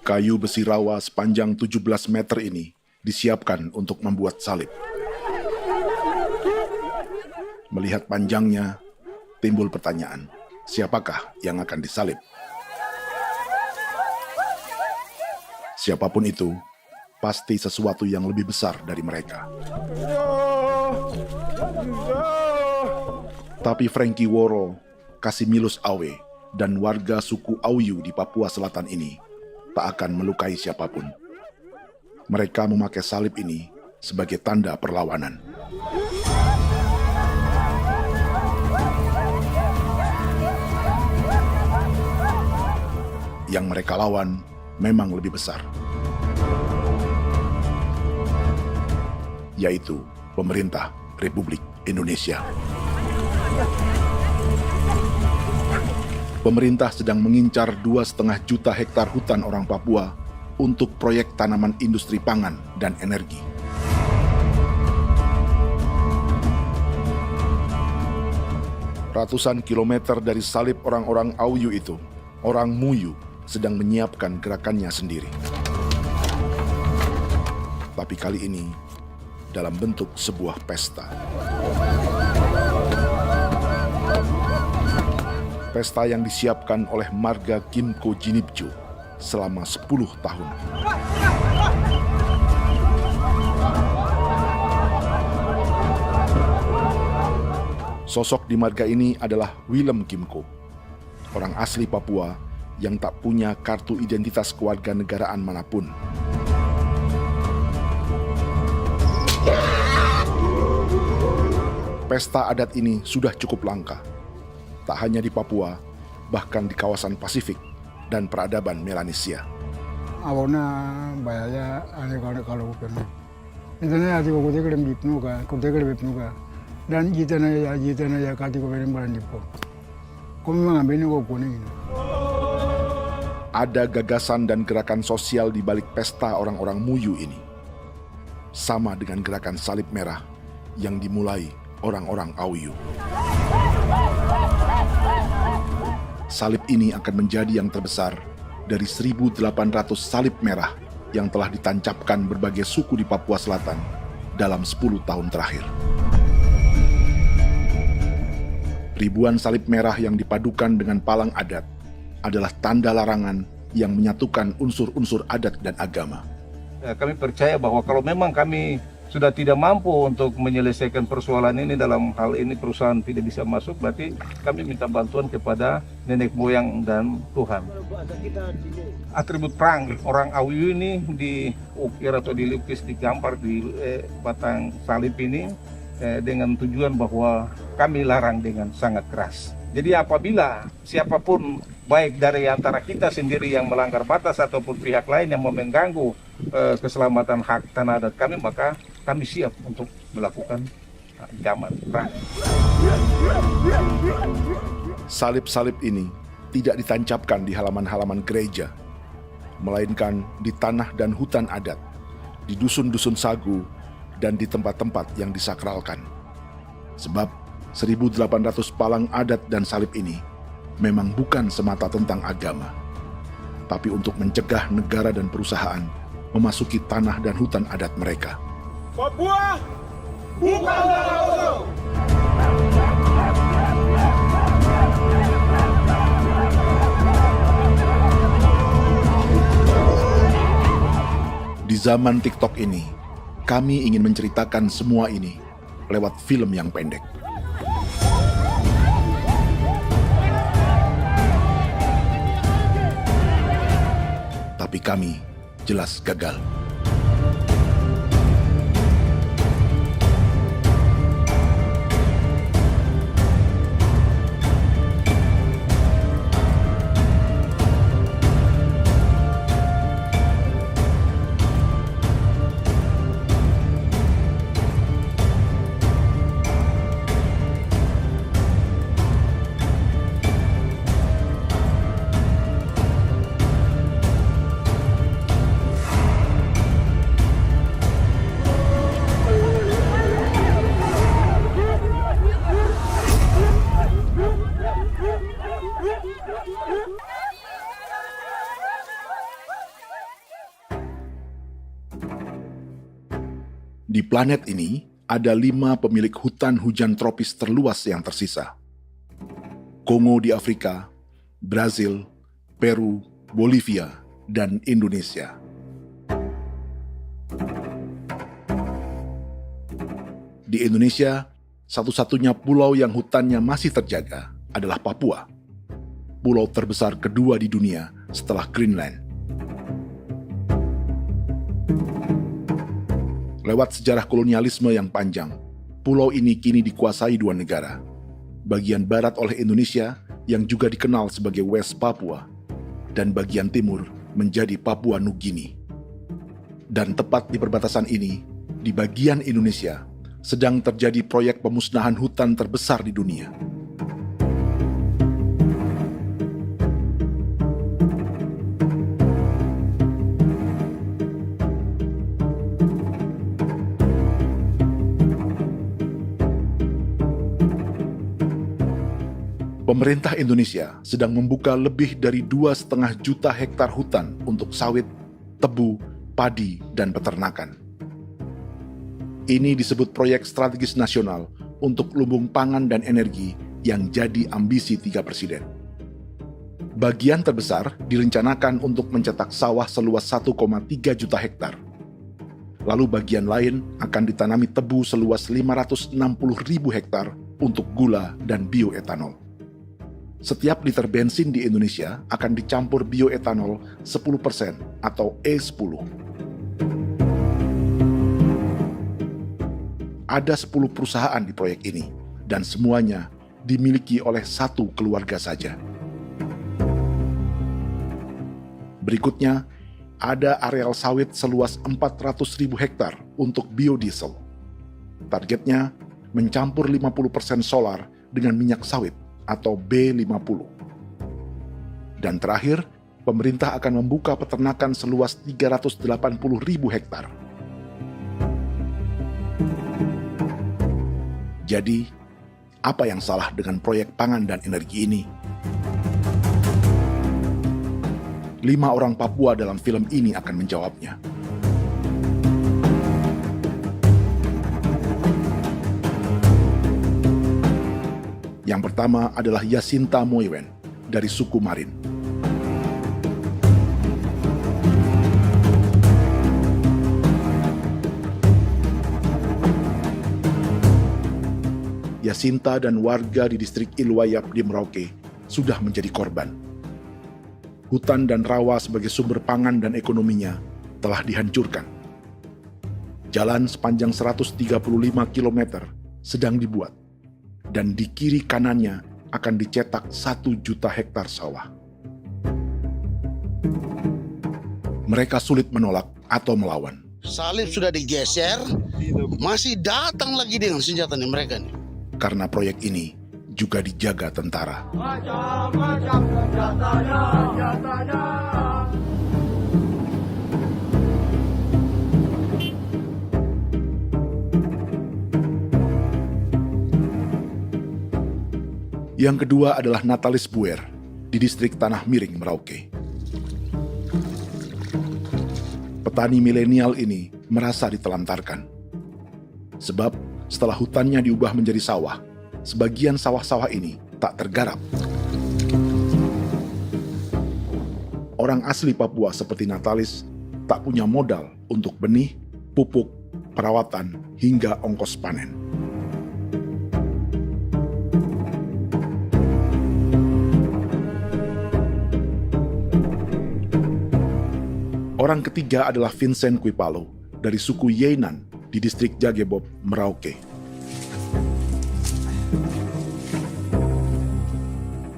Kayu besi rawa sepanjang 17 meter ini disiapkan untuk membuat salib. Melihat panjangnya, timbul pertanyaan, siapakah yang akan disalib? Siapapun itu, pasti sesuatu yang lebih besar dari mereka. Tapi Frankie Woro, Casimilus Awe, dan warga suku Auyu di Papua Selatan ini tak akan melukai siapapun. Mereka memakai salib ini sebagai tanda perlawanan. Yang mereka lawan memang lebih besar, yaitu pemerintah Republik Indonesia. Pemerintah sedang mengincar 2,5 juta hektar hutan orang Papua untuk proyek tanaman industri pangan dan energi. Ratusan kilometer dari salib orang-orang Auyu itu, orang Muyu sedang menyiapkan gerakannya sendiri. Tapi kali ini dalam bentuk sebuah pesta. Pesta yang disiapkan oleh marga Kimco Jinibjo selama 10 tahun. Sosok di marga ini adalah Willem Kimco, orang asli Papua yang tak punya kartu identitas kewarganegaraan manapun. Pesta adat ini sudah cukup langka, tak hanya di Papua, bahkan di kawasan Pasifik dan peradaban Melanesia. Awalnya bayarnya aneh kalau bukan. Itu nih hati kau teker bipnuka, kau teker bipnuka, dan jitana ya kati kau beri barang dipo. Kau memang ambil kau kuning. Ada gagasan dan gerakan sosial di balik pesta orang-orang Muyu ini, sama dengan gerakan salib merah yang dimulai orang-orang Auyu. Salib ini akan menjadi yang terbesar dari 1.800 salib merah yang telah ditancapkan berbagai suku di Papua Selatan dalam 10 tahun terakhir. Ribuan salib merah yang dipadukan dengan palang adat adalah tanda larangan yang menyatukan unsur-unsur adat dan agama. Kami percaya bahwa kalau memang kami sudah tidak mampu untuk menyelesaikan persoalan ini, dalam hal ini perusahaan tidak bisa masuk, berarti kami minta bantuan kepada nenek moyang dan Tuhan. Atribut perang orang Auyu ini diukir atau dilukis, digambar di batang salib ini dengan tujuan bahwa kami larang dengan sangat keras. Jadi apabila siapapun, baik dari antara kita sendiri yang melanggar batas ataupun pihak lain yang mau mengganggu keselamatan hak tanah adat kami, maka kami siap untuk melakukan ancaman perang. Salib-salib ini tidak ditancapkan di halaman-halaman gereja, melainkan di tanah dan hutan adat, di dusun-dusun sagu, dan di tempat-tempat yang disakralkan. Sebab 1.800 palang adat dan salib ini memang bukan semata tentang agama, tapi untuk mencegah negara dan perusahaan memasuki tanah dan hutan adat mereka. Papua bukan Laut. Di zaman TikTok ini, kami ingin menceritakan semua ini lewat film yang pendek. Tapi kami jelas gagal. Di planet ini, ada 5 pemilik hutan hujan tropis terluas yang tersisa. Kongo di Afrika, Brazil, Peru, Bolivia, dan Indonesia. Di Indonesia, satu-satunya pulau yang hutannya masih terjaga adalah Papua, pulau terbesar kedua di dunia setelah Greenland. Lewat sejarah kolonialisme yang panjang, pulau ini kini dikuasai 2 negara. Bagian barat oleh Indonesia yang juga dikenal sebagai West Papua, dan bagian timur menjadi Papua Nugini. Dan tepat di perbatasan ini, di bagian Indonesia, sedang terjadi proyek pemusnahan hutan terbesar di dunia. Pemerintah Indonesia sedang membuka lebih dari 2,5 juta hektar hutan untuk sawit, tebu, padi, dan peternakan. Ini disebut proyek strategis nasional untuk lumbung pangan dan energi yang jadi ambisi 3 presiden. Bagian terbesar direncanakan untuk mencetak sawah seluas 1,3 juta hektar. Lalu bagian lain akan ditanami tebu seluas 560.000 hektar untuk gula dan bioetanol. Setiap liter bensin di Indonesia akan dicampur bioetanol 10% atau E10. Ada 10 perusahaan di proyek ini, dan semuanya dimiliki oleh 1 keluarga saja. Berikutnya, ada areal sawit seluas 400.000 hektar untuk biodiesel. Targetnya mencampur 50% solar dengan minyak sawit atau B50. Dan terakhir, pemerintah akan membuka peternakan seluas 380.000 hektar. Jadi, apa yang salah dengan proyek pangan dan energi ini? 5 orang Papua dalam film ini akan menjawabnya. Yang pertama adalah Yasinta Moiwen dari suku Marin. Yasinta dan warga di distrik Ilwayap di Merauke sudah menjadi korban. Hutan dan rawa sebagai sumber pangan dan ekonominya telah dihancurkan. Jalan sepanjang 135 km sedang dibuat, dan di kiri kanannya akan dicetak 1 juta hektar sawah. Mereka sulit menolak atau melawan. Salib sudah digeser, masih datang lagi dengan senjata mereka nih. Karena proyek ini juga dijaga tentara. Macam-macam senjatanya. Yang kedua adalah Natalis Buer di distrik Tanah Miring, Merauke. Petani milenial ini merasa ditelantarkan. Sebab setelah hutannya diubah menjadi sawah, sebagian sawah-sawah ini tak tergarap. Orang asli Papua seperti Natalis tak punya modal untuk benih, pupuk, perawatan, hingga ongkos panen. Orang ketiga adalah Vincent Kuipalo dari suku Yenan di distrik Jagebob, Merauke.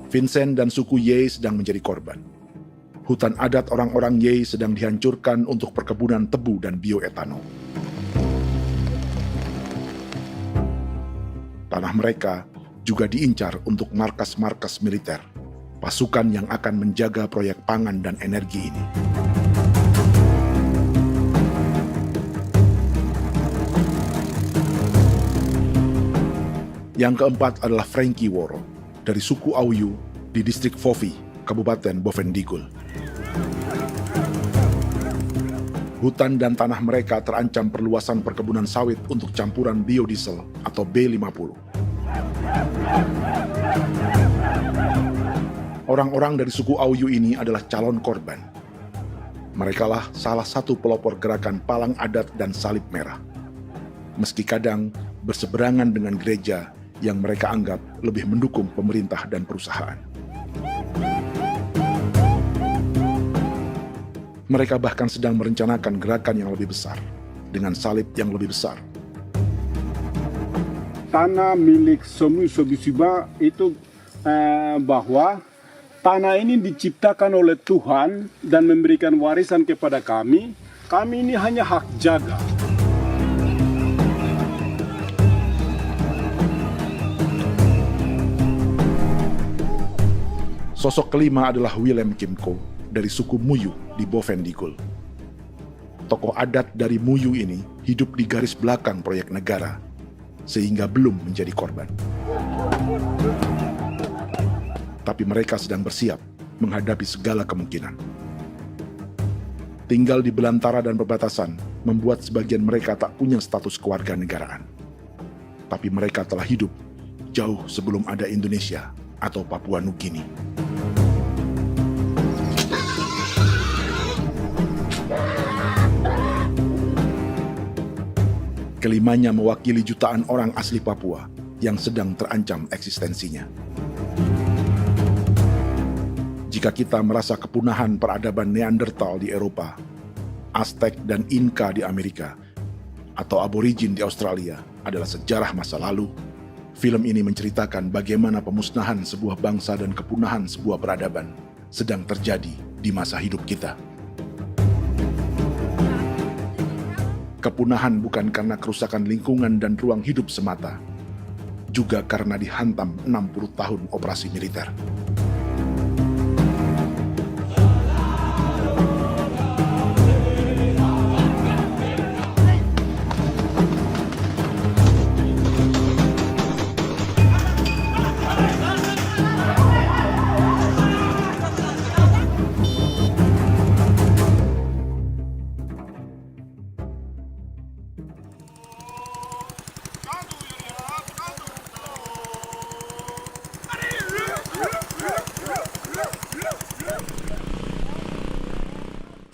Vincent dan suku Ye sedang menjadi korban. Hutan adat orang-orang Ye sedang dihancurkan untuk perkebunan tebu dan bioetanol. Tanah mereka juga diincar untuk markas-markas militer, pasukan yang akan menjaga proyek pangan dan energi ini. Yang keempat adalah Frankie Woro dari suku Auyu di distrik Fofi, Kabupaten Bovendigul. Hutan dan tanah mereka terancam perluasan perkebunan sawit untuk campuran biodiesel atau B50. Orang-orang dari suku Auyu ini adalah calon korban. Merekalah salah satu pelopor gerakan Palang Adat dan Salib Merah. Meski kadang berseberangan dengan gereja yang mereka anggap lebih mendukung pemerintah dan perusahaan. Mereka bahkan sedang merencanakan gerakan yang lebih besar, dengan salib yang lebih besar. Tanah milik Somu Sobisiba itu bahwa tanah ini diciptakan oleh Tuhan dan memberikan warisan kepada kami. Kami ini hanya hak jaga. Sosok kelima adalah Willem Kimco dari suku Muyu di Bovendigul. Tokoh adat dari Muyu ini hidup di garis belakang proyek negara, sehingga belum menjadi korban. Tapi mereka sedang bersiap menghadapi segala kemungkinan. Tinggal di belantara dan perbatasan membuat sebagian mereka tak punya status kewarganegaraan. Tapi mereka telah hidup jauh sebelum ada Indonesia atau Papua Nugini. Kelimanya mewakili jutaan orang asli Papua yang sedang terancam eksistensinya. Jika kita merasa kepunahan peradaban Neanderthal di Eropa, Aztec dan Inca di Amerika, atau aborigin di Australia adalah sejarah masa lalu, film ini menceritakan bagaimana pemusnahan sebuah bangsa dan kepunahan sebuah peradaban sedang terjadi di masa hidup kita. Kepunahan bukan karena kerusakan lingkungan dan ruang hidup semata, juga karena dihantam 60 tahun operasi militer.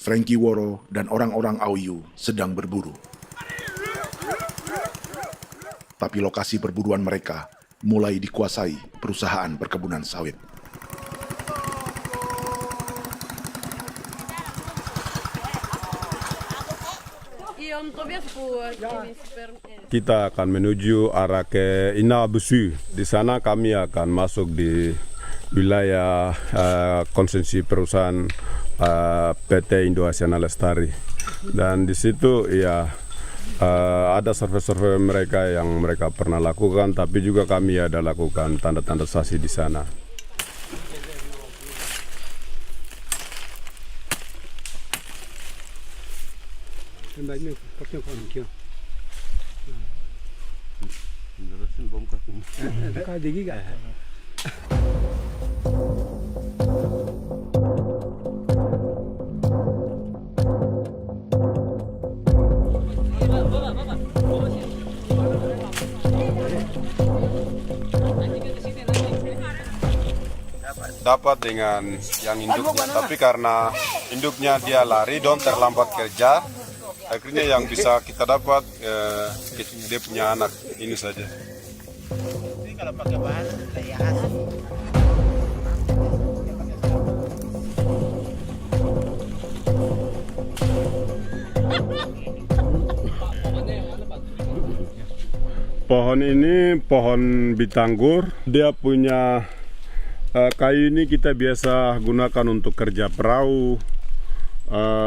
Frankie Woro dan orang-orang Auyu sedang berburu. Tapi lokasi perburuan mereka mulai dikuasai perusahaan perkebunan sawit. Kita akan menuju arah ke Inabusu. Di sana kami akan masuk di wilayah konsesi perusahaan PT Indo Asiana Lestari, dan di situ ya ada survei-survei mereka yang mereka pernah lakukan, tapi juga kami ada lakukan tanda-tanda saksi di sana. Dapat dengan yang induknya, tapi karena induknya dia lari dan terlambat kerja, akhirnya yang bisa kita dapat dia punya anak ini saja. Kalau pakai bahan kayak hasil. Pohon ini pohon bitanggur, dia punya kayu ini kita biasa gunakan untuk kerja perahu,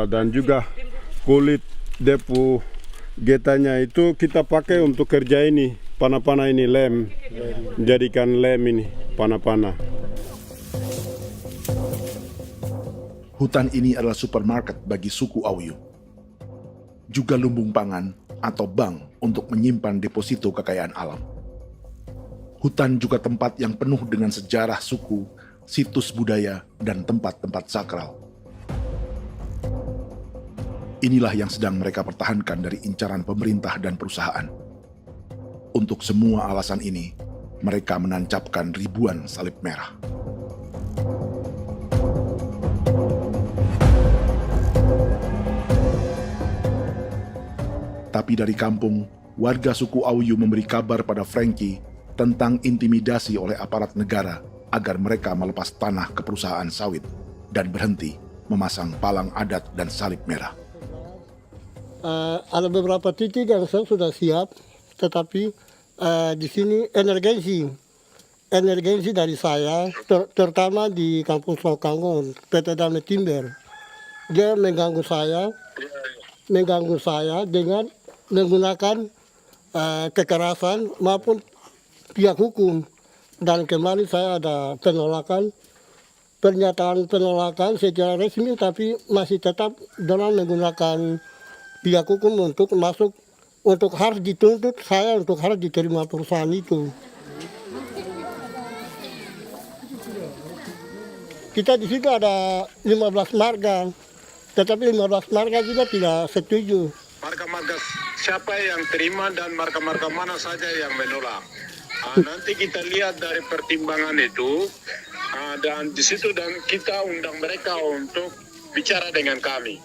dan juga kulit depu getanya itu kita pakai untuk kerja ini, panah-panah ini lem, jadikan lem ini, panah-panah. Hutan ini adalah supermarket bagi suku Auyu. Juga lumbung pangan atau bank untuk menyimpan deposito kekayaan alam. Hutan juga tempat yang penuh dengan sejarah suku, situs budaya, dan tempat-tempat sakral. Inilah yang sedang mereka pertahankan dari incaran pemerintah dan perusahaan. Untuk semua alasan ini, mereka menancapkan ribuan salib merah. Tapi dari kampung, warga suku Auyu memberi kabar pada Frankie tentang intimidasi oleh aparat negara agar mereka melepas tanah ke perusahaan sawit dan berhenti memasang palang adat dan salib merah. Ada beberapa titik yang saya sudah siap, tetapi di sini emergensi dari saya, terutama di Kampung Sokangon, PT Damai Timber. Dia mengganggu saya dengan menggunakan kekerasan maupun pihak hukum. Dan kemarin saya ada pernyataan penolakan secara resmi, tapi masih tetap dengan menggunakan pihak hukum untuk masuk, untuk harus dituntut saya untuk harus diterima perusahaan itu. Kita di situ ada 15 marga, tetapi 15 marga juga tidak setuju. Marga-marga siapa yang terima dan marga-marga mana saja yang menolak. Nanti kita lihat dari pertimbangan itu, dan di situ dan kita undang mereka untuk bicara dengan kami.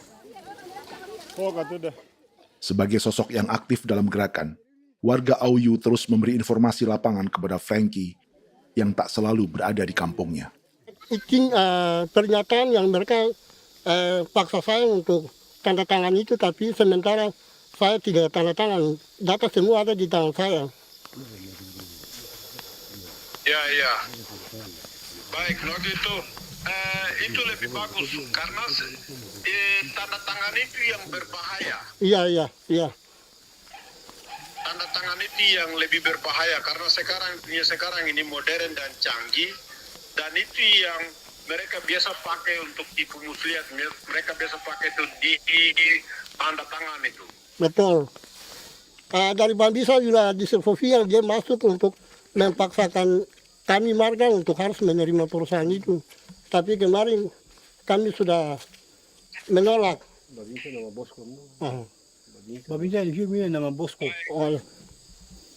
Sebagai sosok yang aktif dalam gerakan, warga Auyu terus memberi informasi lapangan kepada Frankie yang tak selalu berada di kampungnya. Izin pernyataan yang mereka paksa saya untuk tanda tangan itu, tapi sementara saya tidak tanda tangan. Data semua ada di tangan saya. Ya. Baik, kalau gitu itu lebih bagus karena tanda tangan itu yang berbahaya. Iya. Tanda tangan itu yang lebih berbahaya karena sekarang ini modern dan canggih, dan itu yang mereka biasa pakai untuk tipu muslihat. Mereka biasa pakai itu di tanda tangan itu. Betul. Dari Bambisa juga di Sofia dia masuk untuk memaksakan kami marga untuk harus menerima perusahaan itu. Tapi kemarin kami sudah menolak. Babinsa nama bosku. Babinsa ini nama bosku. Oh, ya.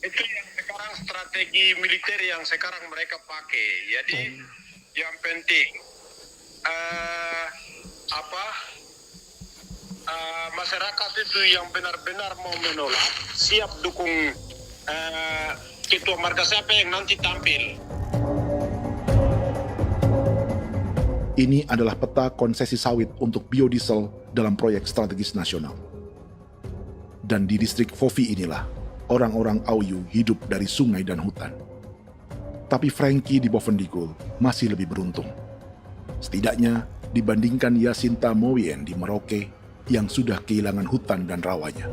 Itu yang sekarang strategi militer yang sekarang mereka pakai. Jadi yang penting masyarakat itu yang benar-benar mau menolak siap dukung ketua marga siapa yang nanti tampil. Ini adalah peta konsesi sawit untuk biodiesel dalam proyek strategis nasional. Dan di distrik Fofi inilah, orang-orang Auyu hidup dari sungai dan hutan. Tapi Frankie di Bovendigul masih lebih beruntung. Setidaknya dibandingkan Yasinta Mowien di Merauke yang sudah kehilangan hutan dan rawanya.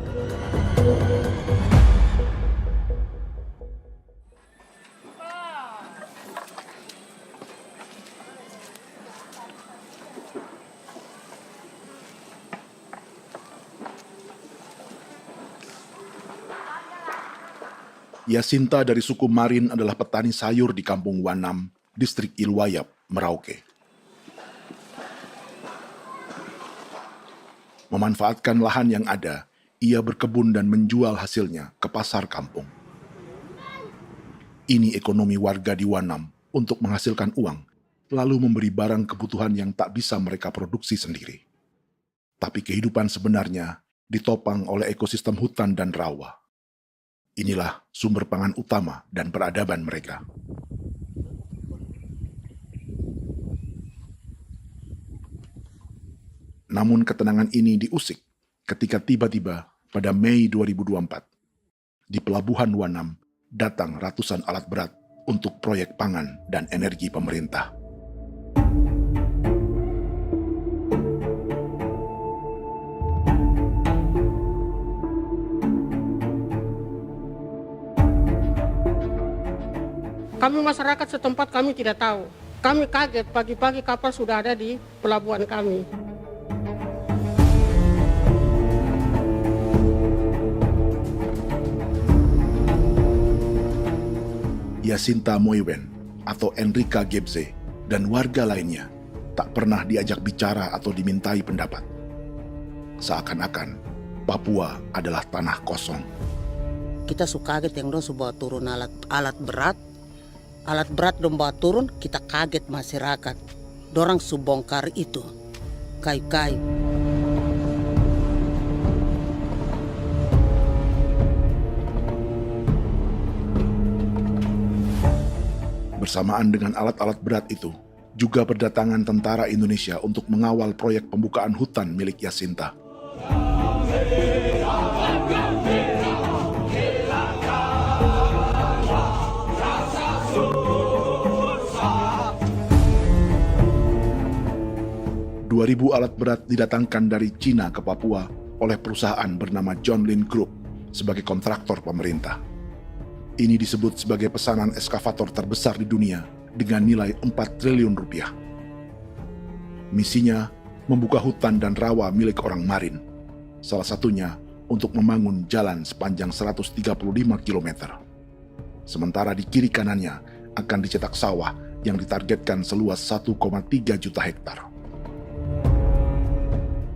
Yasinta dari suku Marin adalah petani sayur di Kampung Wanam, distrik Ilwayap, Merauke. Memanfaatkan lahan yang ada, ia berkebun dan menjual hasilnya ke pasar kampung. Ini ekonomi warga di Wanam untuk menghasilkan uang, lalu memberi barang kebutuhan yang tak bisa mereka produksi sendiri. Tapi kehidupan sebenarnya ditopang oleh ekosistem hutan dan rawa. Inilah sumber pangan utama dan peradaban mereka. Namun ketenangan ini diusik ketika tiba-tiba pada Mei 2024, di Pelabuhan Wanam datang ratusan alat berat untuk proyek pangan dan energi pemerintah. Kami masyarakat setempat kami tidak tahu. Kami kaget pagi-pagi kapal sudah ada di pelabuhan kami. Yasinta Mowien atau Enrika Gebze dan warga lainnya tak pernah diajak bicara atau dimintai pendapat. Seakan-akan Papua adalah tanah kosong. Kita suka kaget yang dong bawa turun alat berat dong bawa turun, kita kaget masyarakat. Dorang subongkar itu kayu-kayu. Bersamaan dengan alat-alat berat itu, juga berdatangan tentara Indonesia untuk mengawal proyek pembukaan hutan milik Jacinta. Ribu alat berat didatangkan dari Cina ke Papua oleh perusahaan bernama John Lin Group sebagai kontraktor pemerintah. Ini disebut sebagai pesanan eskavator terbesar di dunia dengan nilai 4 triliun rupiah. Misinya membuka hutan dan rawa milik orang Marin, salah satunya untuk membangun jalan sepanjang 135 km. Sementara di kiri kanannya akan dicetak sawah yang ditargetkan seluas 1,3 juta hektar.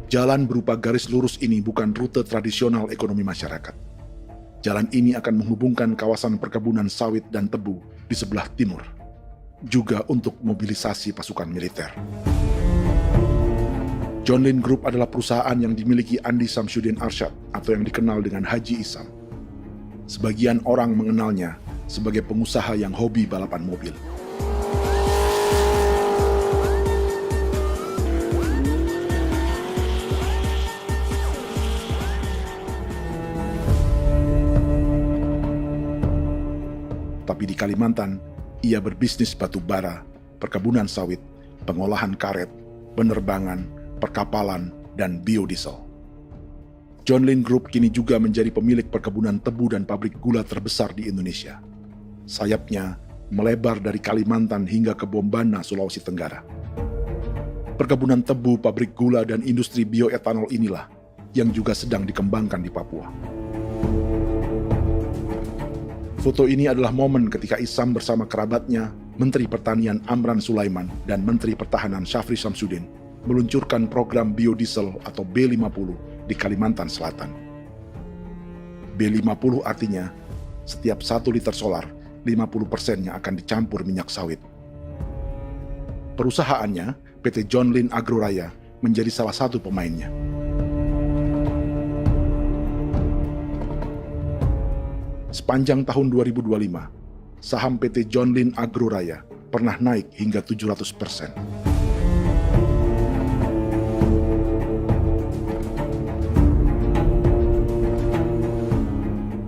Jalan berupa garis lurus ini bukan rute tradisional ekonomi masyarakat. Jalan ini akan menghubungkan kawasan perkebunan sawit dan tebu di sebelah timur, juga untuk mobilisasi pasukan militer. John Lin Group adalah perusahaan yang dimiliki Andi Samsudin Arsyad atau yang dikenal dengan Haji Isam. Sebagian orang mengenalnya sebagai pengusaha yang hobi balapan mobil. Tapi di Kalimantan, ia berbisnis batu bara, perkebunan sawit, pengolahan karet, penerbangan, perkapalan, dan biodiesel. John Lin Group kini juga menjadi pemilik perkebunan tebu dan pabrik gula terbesar di Indonesia. Sayapnya melebar dari Kalimantan hingga ke Bombana, Sulawesi Tenggara. Perkebunan tebu, pabrik gula, dan industri bioetanol inilah yang juga sedang dikembangkan di Papua. Foto ini adalah momen ketika Isam bersama kerabatnya, Menteri Pertanian Amran Sulaiman dan Menteri Pertahanan Syafri Samsudin, meluncurkan program biodiesel atau B50 di Kalimantan Selatan. B50 artinya, setiap 1 liter solar, 50%-nya akan dicampur minyak sawit. Perusahaannya, PT John Lin Agroraya, menjadi salah satu pemainnya. Sepanjang tahun 2025, saham PT John Lin Agroraya pernah naik hingga 700%.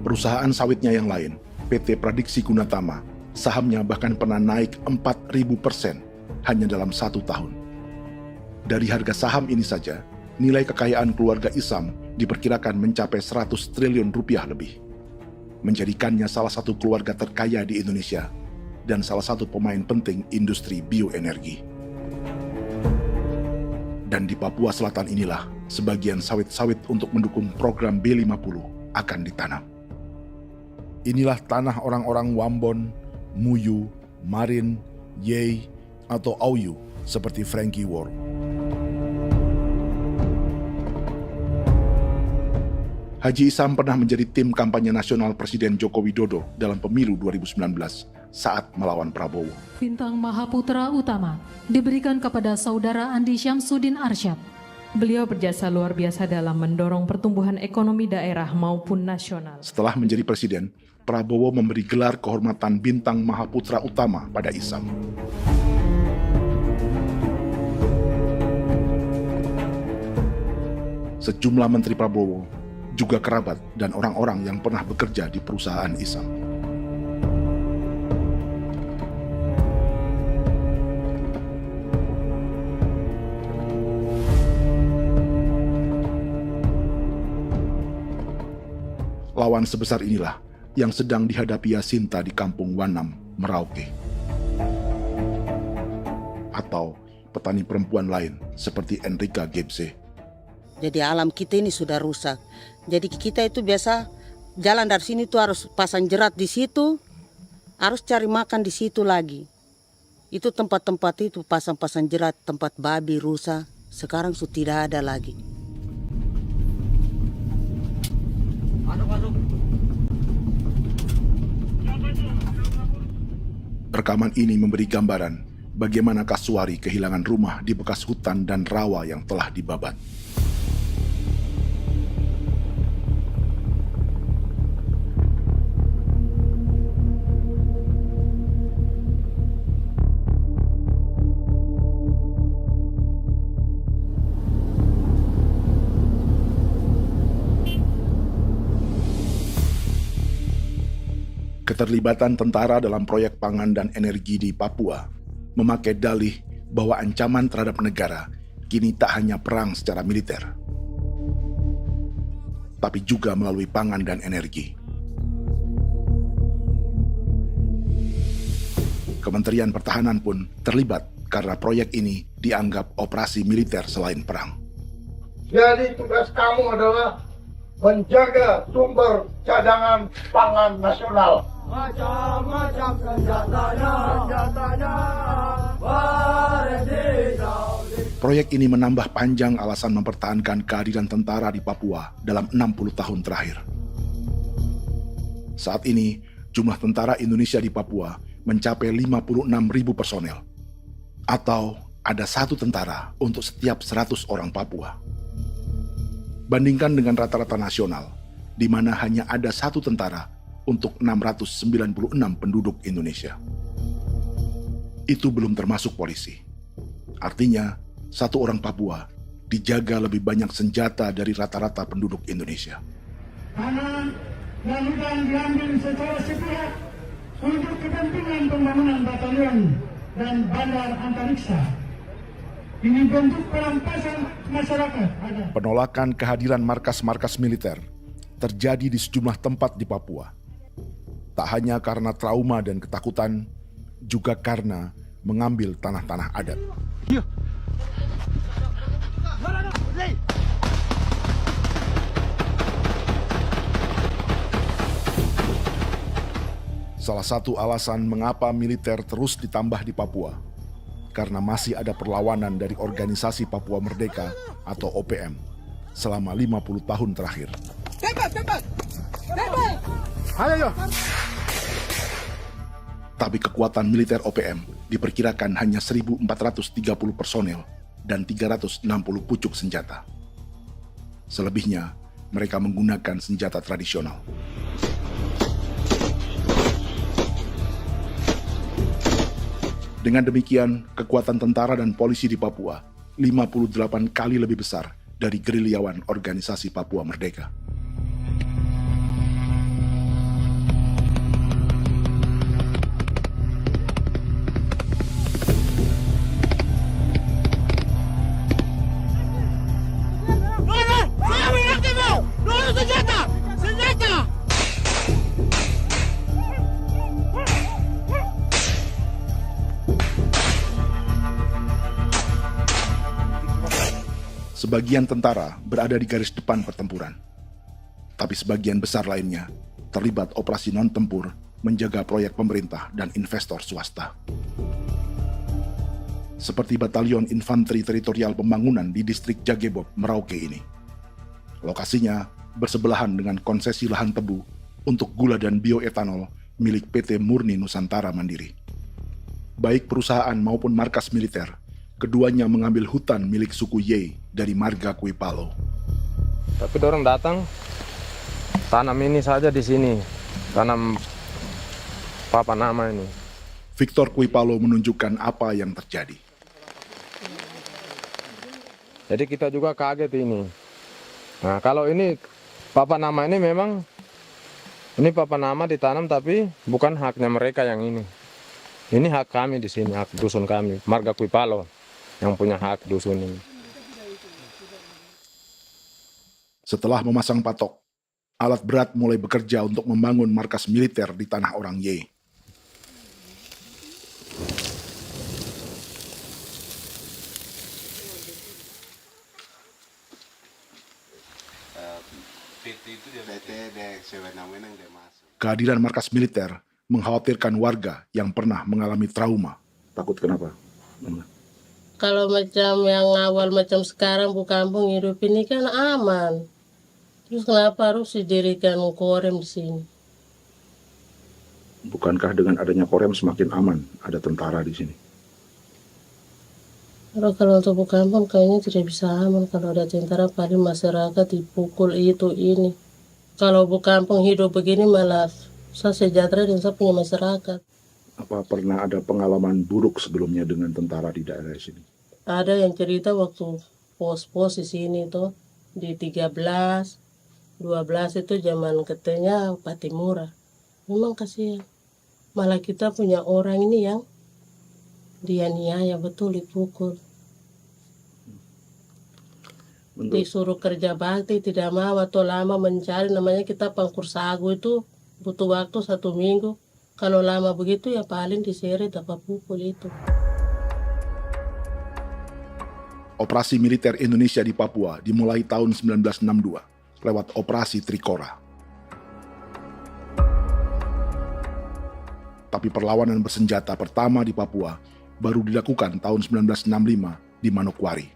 Perusahaan sawitnya yang lain, PT Pradiksi Gunatama, sahamnya bahkan pernah naik 4.000% hanya dalam 1 tahun. Dari harga saham ini saja, nilai kekayaan keluarga Isam diperkirakan mencapai 100 triliun rupiah lebih, menjadikannya salah satu keluarga terkaya di Indonesia dan salah satu pemain penting industri bioenergi. Dan di Papua Selatan inilah sebagian sawit-sawit untuk mendukung program B50 akan ditanam. Inilah tanah orang-orang Wambon, Muyu, Marin, Yei, atau Auyu seperti Frankie Ward. Haji Isam pernah menjadi tim kampanye nasional Presiden Joko Widodo dalam pemilu 2019 saat melawan Prabowo. Bintang Mahaputra Utama diberikan kepada Saudara Andi Syamsuddin Arsyad. Beliau berjasa luar biasa dalam mendorong pertumbuhan ekonomi daerah maupun nasional. Setelah menjadi presiden, Prabowo memberi gelar kehormatan Bintang Mahaputra Utama pada Isam. Sejumlah menteri Prabowo, juga kerabat dan orang-orang yang pernah bekerja di perusahaan Isam. Lawan sebesar inilah yang sedang dihadapi Jacinta di kampung Wanam, Merauke. Atau petani perempuan lain seperti Enrika Gebse. Jadi alam kita ini sudah rusak. Jadi kita itu biasa jalan dari sini tuh harus pasang jerat di situ, harus cari makan di situ lagi. Itu tempat-tempat itu pasang-pasang jerat, tempat babi, rusa, sekarang sudah tidak ada lagi. Rekaman ini memberi gambaran bagaimana Kasuari kehilangan rumah di bekas hutan dan rawa yang telah dibabat. Keterlibatan tentara dalam proyek pangan dan energi di Papua memakai dalih bahwa ancaman terhadap negara kini tak hanya perang secara militer, tapi juga melalui pangan dan energi. Kementerian Pertahanan pun terlibat karena proyek ini dianggap operasi militer selain perang. Jadi tugas kamu adalah menjaga sumber cadangan pangan nasional. Macam-macam senjatanya, Proyek ini menambah panjang alasan mempertahankan kehadiran tentara di Papua dalam 60 tahun terakhir. Saat ini, jumlah tentara Indonesia di Papua mencapai 56.000 personel, atau ada 1 tentara untuk setiap 100 orang Papua. Bandingkan dengan rata-rata nasional, di mana hanya ada 1 tentara untuk 696 penduduk Indonesia. Itu belum termasuk polisi. Artinya, 1 orang Papua dijaga lebih banyak senjata dari rata-rata penduduk Indonesia. Tanah dan hutan diambil secara sepihak untuk kepentingan pembangunan batalion dan bandar antariksa. Ini bentuk perampasan masyarakat. Penolakan kehadiran markas-markas militer terjadi di sejumlah tempat di Papua. Tak hanya karena trauma dan ketakutan, juga karena mengambil tanah-tanah adat. Salah satu alasan mengapa militer terus ditambah di Papua, karena masih ada perlawanan dari Organisasi Papua Merdeka atau OPM selama 50 tahun terakhir. Ayo. Tapi kekuatan militer OPM diperkirakan hanya 1.430 personel dan 360 pucuk senjata. Selebihnya, mereka menggunakan senjata tradisional. Dengan demikian, kekuatan tentara dan polisi di Papua 58 kali lebih besar dari gerilyawan Organisasi Papua Merdeka. Sebagian tentara berada di garis depan pertempuran, tapi sebagian besar lainnya terlibat operasi non-tempur menjaga proyek pemerintah dan investor swasta. Seperti Batalion Infanteri Teritorial Pembangunan di distrik Jagebob, Merauke ini. Lokasinya bersebelahan dengan konsesi lahan tebu untuk gula dan bioetanol milik PT Murni Nusantara Mandiri. Baik perusahaan maupun markas militer, keduanya mengambil hutan milik suku Ye dari marga Kuipalo. Tapi dorong datang, tanam ini saja di sini, tanam papa nama ini. Victor Kuipalo menunjukkan apa yang terjadi. Jadi kita juga kaget ini. Nah kalau ini papa nama ini memang, ini papa nama ditanam tapi bukan haknya mereka yang ini. Ini hak kami di sini, hak dusun kami, marga Kuipalo yang punya hak dusun ini. Setelah memasang patok, alat berat mulai bekerja untuk membangun markas militer di tanah orang Ye. Kehadiran markas militer mengkhawatirkan warga yang pernah mengalami trauma. Takut kenapa? Kalau macam yang awal macam sekarang bu kampung hidup ini kan aman. Terus kenapa harus didirikan korem di sini? Bukankah dengan adanya Korem semakin aman ada tentara di sini? Kalau untuk kampung kayaknya tidak bisa aman kalau ada tentara, paling masyarakat dipukul itu ini. Kalau kampung hidup begini malah saya sejahtera dan saya punya masyarakat. Apa pernah ada pengalaman buruk sebelumnya dengan tentara di daerah sini? Ada yang cerita waktu pos-pos di sini tuh di 13, 12 itu zaman katanya Patimura. Memang kasihan. Malah kita punya orang ini yang dianiaya betul, dipukul. Disuruh kerja bakti tidak mau atau lama mencari, namanya kita pangkur sagu itu butuh waktu 1 minggu. Kalau lama begitu ya paling diseret apa pukul itu. Operasi militer Indonesia di Papua dimulai tahun 1962 lewat Operasi Trikora. Tapi perlawanan bersenjata pertama di Papua baru dilakukan tahun 1965 di Manokwari.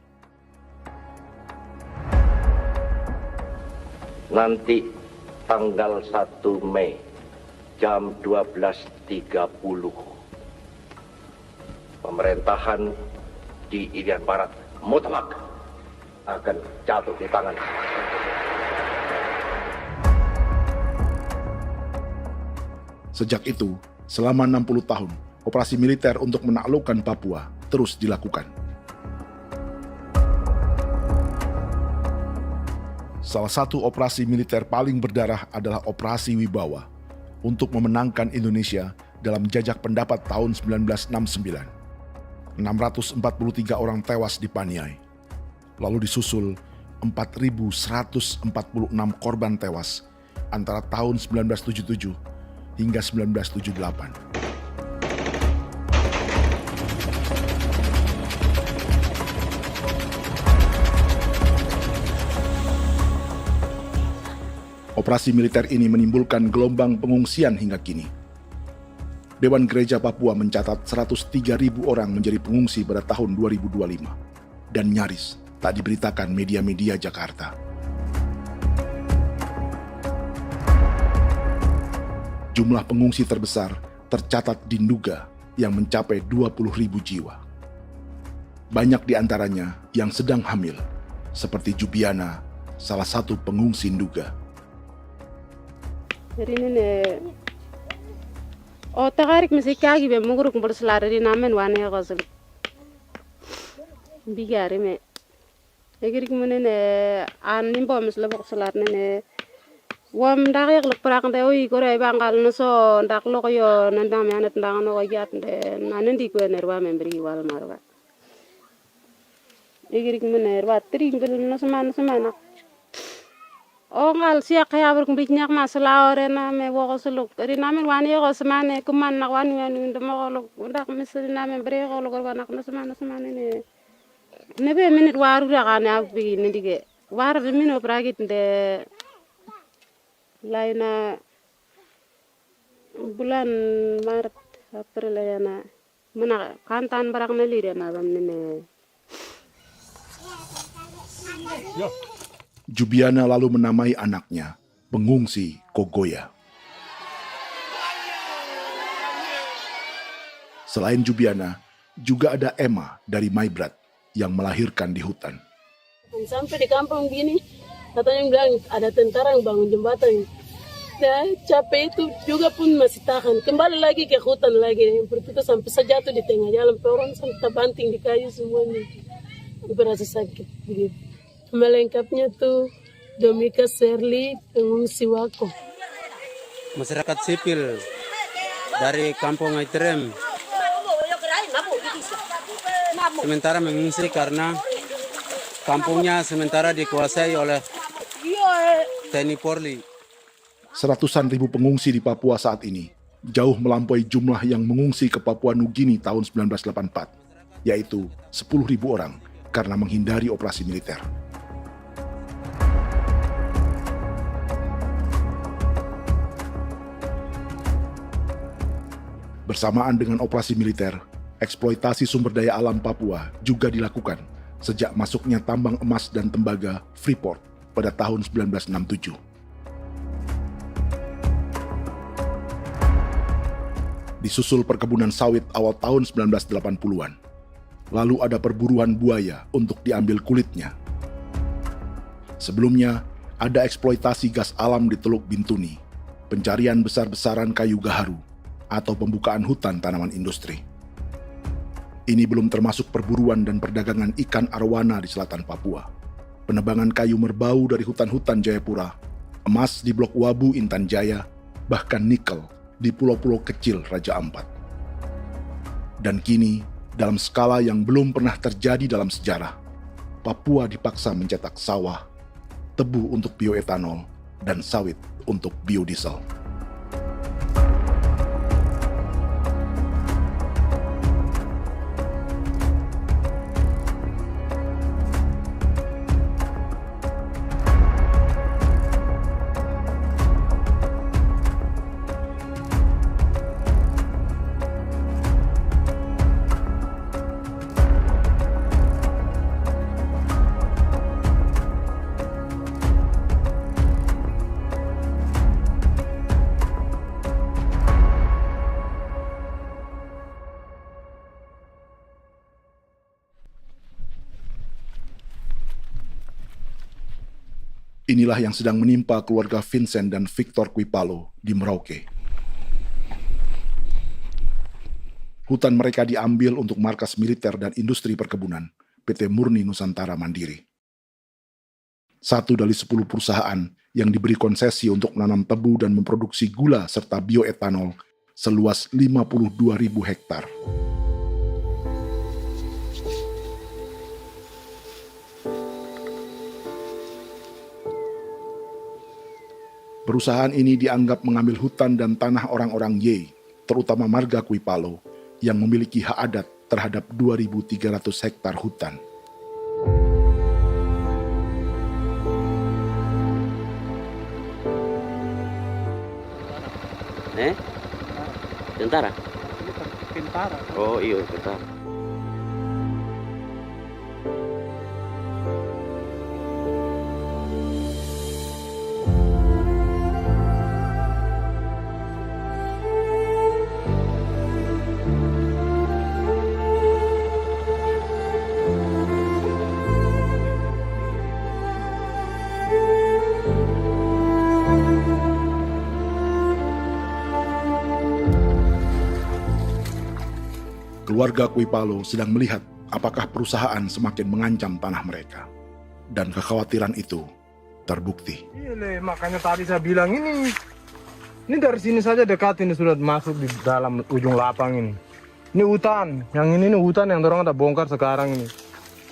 Nanti tanggal 1 Mei jam 12.30 pemerintahan di Irian Barat mutlak akan jatuh di tangan. Sejak itu, selama 60 tahun, operasi militer untuk menaklukkan Papua terus dilakukan. Salah satu operasi militer paling berdarah adalah Operasi Wibawa untuk memenangkan Indonesia dalam jajak pendapat tahun 1969. 643 orang tewas di Paniai. Lalu disusul 4.146 korban tewas antara tahun 1977 hingga 1978. Operasi militer ini menimbulkan gelombang pengungsian hingga kini. Dewan Gereja Papua mencatat 103.000 orang menjadi pengungsi pada tahun 2025 dan nyaris tak diberitakan media-media Jakarta. Jumlah pengungsi terbesar tercatat di Nduga yang mencapai 20.000 jiwa. Banyak di antaranya yang sedang hamil, seperti Jubiana, salah satu pengungsi Nduga. Jadi ini tagarik mesti kagi be muguruk berselari di namen wane gosem bigari me egirik munene an nimbo misle berselar nene wam darik lek prak de oi gore bangal no so ndak lo yo nandam yanet ndang no gat de nanen di ko nerwa membri wal marwa egirik munene wa tringel no semana ngal siak ya ber kumbik nyak masala orena me wo suluk ri namen wani go semane kuman nak wani wani ndemo lo ndak misri namen bre go lo nak no semana ne be minit waru ra kana bi ne dige war de mino pragit de laina bulan Maret April yana mana kantan barang ne lire na bam ne Jubiana lalu menamai anaknya pengungsi Kogoya. Selain Jubiana, juga ada Emma dari Maibrat yang melahirkan di hutan. Sampai di kampung gini, katanya bilang ada tentara yang bangun jembatan. Ya, capek itu juga pun masih tahan. Kembali lagi ke hutan lagi. Berputar sampai saya jatuh di tengah jalan. Orang sampai terbanting di kayu semuanya. Berasa sakit begitu. Melengkapnya tuh Domika Serli, pengungsi Wako. Masyarakat sipil dari Kampung Aitrem sementara mengungsi karena kampungnya sementara dikuasai oleh TNI Polri. Seratusan ribu pengungsi di Papua saat ini jauh melampaui jumlah yang mengungsi ke Papua Nugini tahun 1984, yaitu 10.000 orang karena menghindari operasi militer. Bersamaan dengan operasi militer, eksploitasi sumber daya alam Papua juga dilakukan sejak masuknya tambang emas dan tembaga Freeport pada tahun 1967. Disusul perkebunan sawit awal tahun 1980-an. Lalu ada perburuan buaya untuk diambil kulitnya. Sebelumnya, ada eksploitasi gas alam di Teluk Bintuni, pencarian besar-besaran kayu gaharu, atau pembukaan hutan tanaman industri. Ini belum termasuk perburuan dan perdagangan ikan arwana di selatan Papua, penebangan kayu merbau dari hutan-hutan Jayapura, emas di Blok Wabu Intan Jaya, bahkan nikel di pulau-pulau kecil Raja Ampat. Dan kini, dalam skala yang belum pernah terjadi dalam sejarah, Papua dipaksa mencetak sawah, tebu untuk bioetanol, dan sawit untuk biodiesel. Inilah yang sedang menimpa keluarga Vincent dan Victor Kuipalo di Merauke. Hutan mereka diambil untuk markas militer dan industri perkebunan, PT Murni Nusantara Mandiri. 1 dari 10 perusahaan yang diberi konsesi untuk menanam tebu dan memproduksi gula serta bioetanol seluas 52.000 hektar. Perusahaan ini dianggap mengambil hutan dan tanah orang-orang Ye, terutama marga Kuipalo, yang memiliki hak adat terhadap 2.300 hektar hutan. Tentara? Tentara. Oh iya, tentara. Keluarga Kuipalo sedang melihat apakah perusahaan semakin mengancam tanah mereka. Dan kekhawatiran itu terbukti. Iya, makanya tadi saya bilang ini dari sini saja dekat ini sudah masuk di dalam ujung lapang ini. Ini hutan, yang ini hutan yang dorong ada bongkar sekarang ini.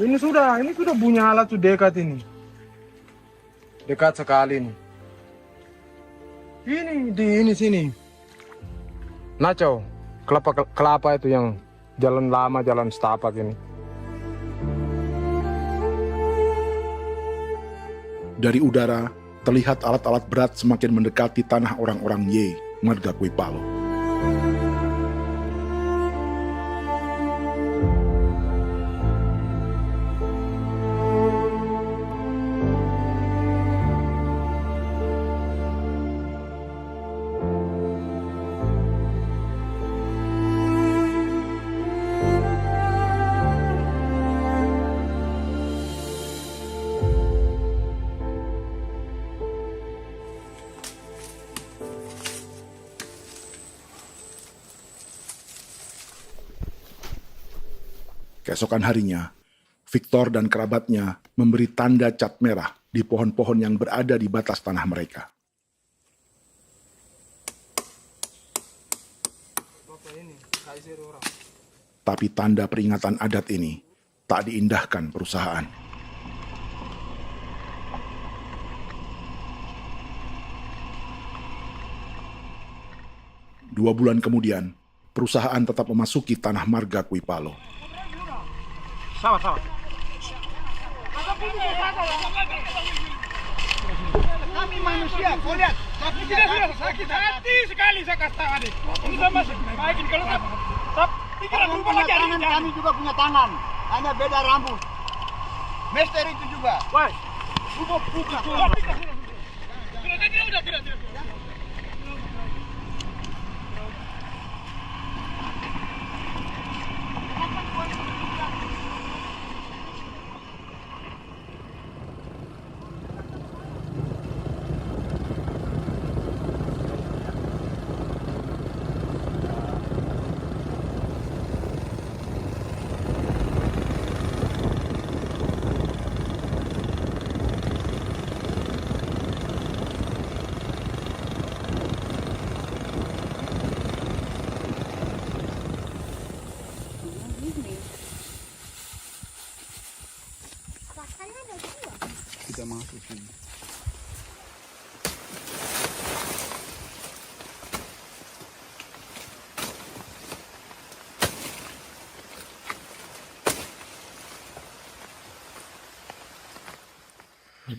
Ini sudah punya alat sudah dekat ini. Dekat sekali ini. Ini di sini. Nacau, kelapa itu yang jalan lama, jalan setapak ini. Dari udara, terlihat alat-alat berat semakin mendekati tanah orang-orang Ye, marga Kuipalo. Keesokan harinya, Victor dan kerabatnya memberi tanda cat merah di pohon-pohon yang berada di batas tanah mereka. Tapi tanda peringatan adat ini tak diindahkan perusahaan. Dua bulan kemudian, perusahaan tetap memasuki tanah marga Kuipalo. Sama. Kami manusia, kau lihat. Tapi kita sudah sakit hati sekali saya katakan. Ini sama baikin kalau pikiran berubah lagi. Kami juga punya tangan, hanya beda rambut. Mister itu juga. Woi, buka. Tidak.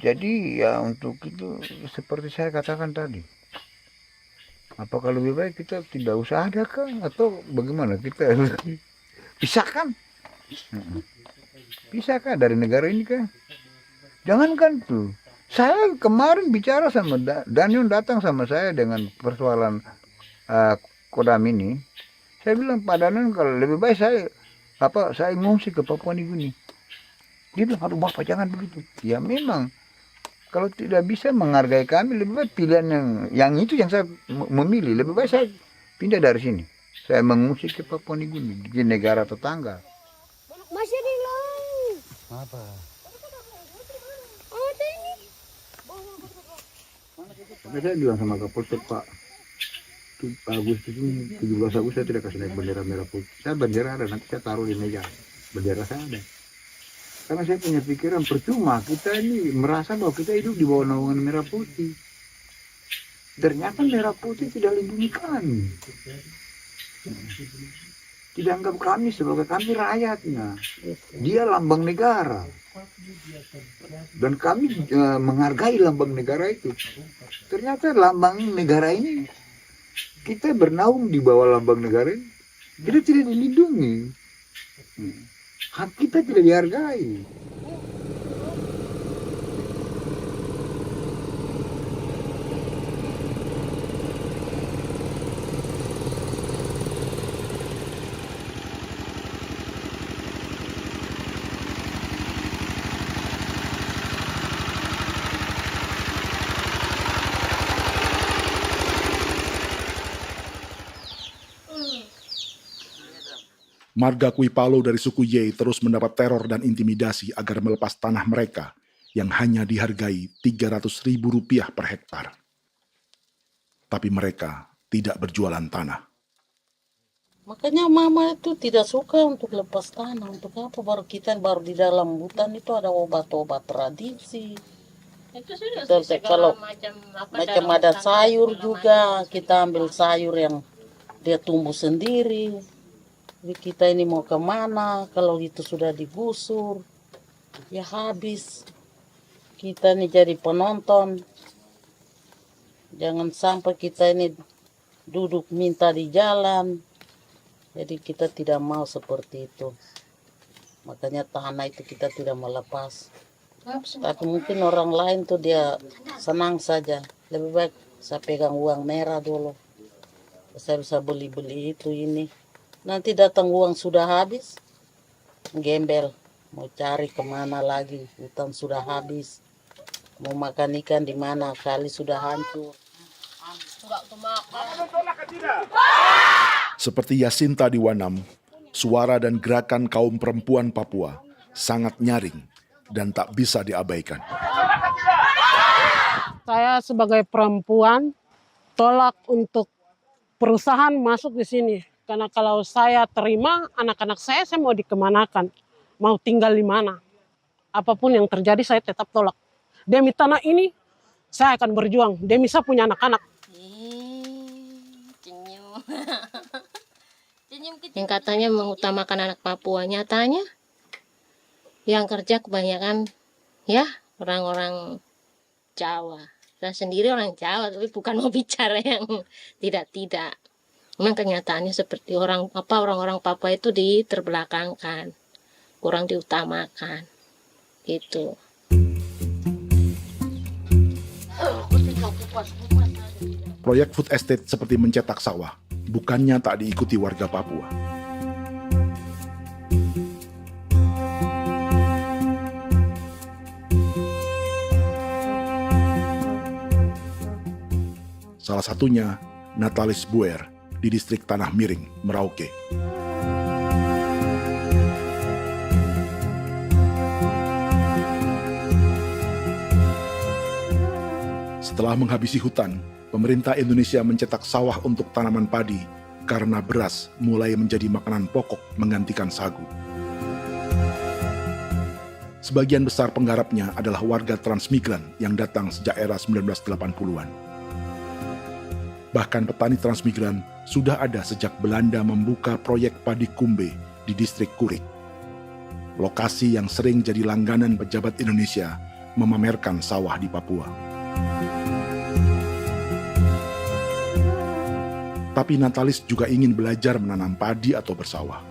Jadi ya untuk itu seperti saya katakan tadi, apakah lebih baik kita tidak usah ada kan atau bagaimana, kita pisahkan, pisahkan dari negara ini kan, jangankan tuh. Saya kemarin bicara sama Daniel, datang sama saya dengan persoalan Kodam ini. Saya bilang, Pak Daniel, kalau lebih baik saya ngungsi ke Papua Nugini. Dia bilang, aduh Bapak jangan begitu. Ya memang, kalau tidak bisa menghargai kami, lebih baik pilihan yang itu yang saya memilih. Lebih baik saya pindah dari sini. Saya mengungsi ke Papua Nugini, di negara tetangga. Masih di laut. Apa? Ada ini. Makanya saya bilang sama Kapolsek, Pak, Agustus ini, 17 Agustus saya tidak kasih naik bendera merah putih. Saya bendera ada, nanti saya taruh di meja. Bendera saya ada. Karena saya punya pikiran percuma, kita ini merasa bahwa kita hidup di bawah naungan merah putih. Ternyata merah putih tidak lindungi kami. Tidak anggap kami sebagai kami rakyatnya. Dia lambang negara. Dan kami menghargai lambang negara itu. Ternyata lambang negara ini, kita bernaung di bawah lambang negara ini, kita tidak dilindungi. Hak kita tidak dihargai. Marga Kuipalo dari suku Ye terus mendapat teror dan intimidasi agar melepas tanah mereka yang hanya dihargai Rp300.000 per hektar. Tapi mereka tidak berjualan tanah. Makanya mama itu tidak suka untuk lepas tanah. Untuk apa? Baru di dalam hutan itu ada obat-obat tradisi. Itu sudah Kalau macam ada sayur juga, kita ambil sayur yang dia tumbuh sendiri. Jadi kita ini mau kemana, kalau itu sudah digusur, ya habis. Kita ini jadi penonton. Jangan sampai kita ini duduk minta di jalan. Jadi kita tidak mau seperti itu. Makanya tanah itu kita tidak melepas. Tapi mungkin orang lain tuh dia senang saja. Lebih baik saya pegang uang merah dulu. Saya bisa beli-beli itu ini. Nanti datang uang sudah habis, gembel. Mau cari kemana lagi, hutan sudah habis. Mau makan ikan di mana, kali sudah hancur. Seperti Yasinta di Wanam, suara dan gerakan kaum perempuan Papua sangat nyaring dan tak bisa diabaikan. Saya sebagai perempuan tolak untuk perusahaan masuk di sini. Karena kalau saya terima anak-anak saya mau dikemanakan, mau tinggal di mana. Apapun yang terjadi saya tetap tolak. Demi tanah ini saya akan berjuang, demi saya punya anak-anak. Yang katanya mengutamakan anak Papua, nyatanya yang kerja kebanyakan ya orang-orang Jawa. Saya sendiri orang Jawa, tapi bukan mau bicara yang tidak-tidak. Memang kenyataannya seperti orang-orang Papua itu diterbelakangkan, kurang diutamakan, gitu. Proyek food estate seperti mencetak sawah, bukannya tak diikuti warga Papua. Salah satunya Natalis Buer di distrik Tanah Miring, Merauke. Setelah menghabisi hutan, pemerintah Indonesia mencetak sawah untuk tanaman padi karena beras mulai menjadi makanan pokok menggantikan sagu. Sebagian besar penggarapnya adalah warga transmigran yang datang sejak era 1980-an. Bahkan petani transmigran sudah ada sejak Belanda membuka proyek padi kumbe di distrik Kurik. Lokasi yang sering jadi langganan pejabat Indonesia memamerkan sawah di Papua. Tapi Natalis juga ingin belajar menanam padi atau bersawah.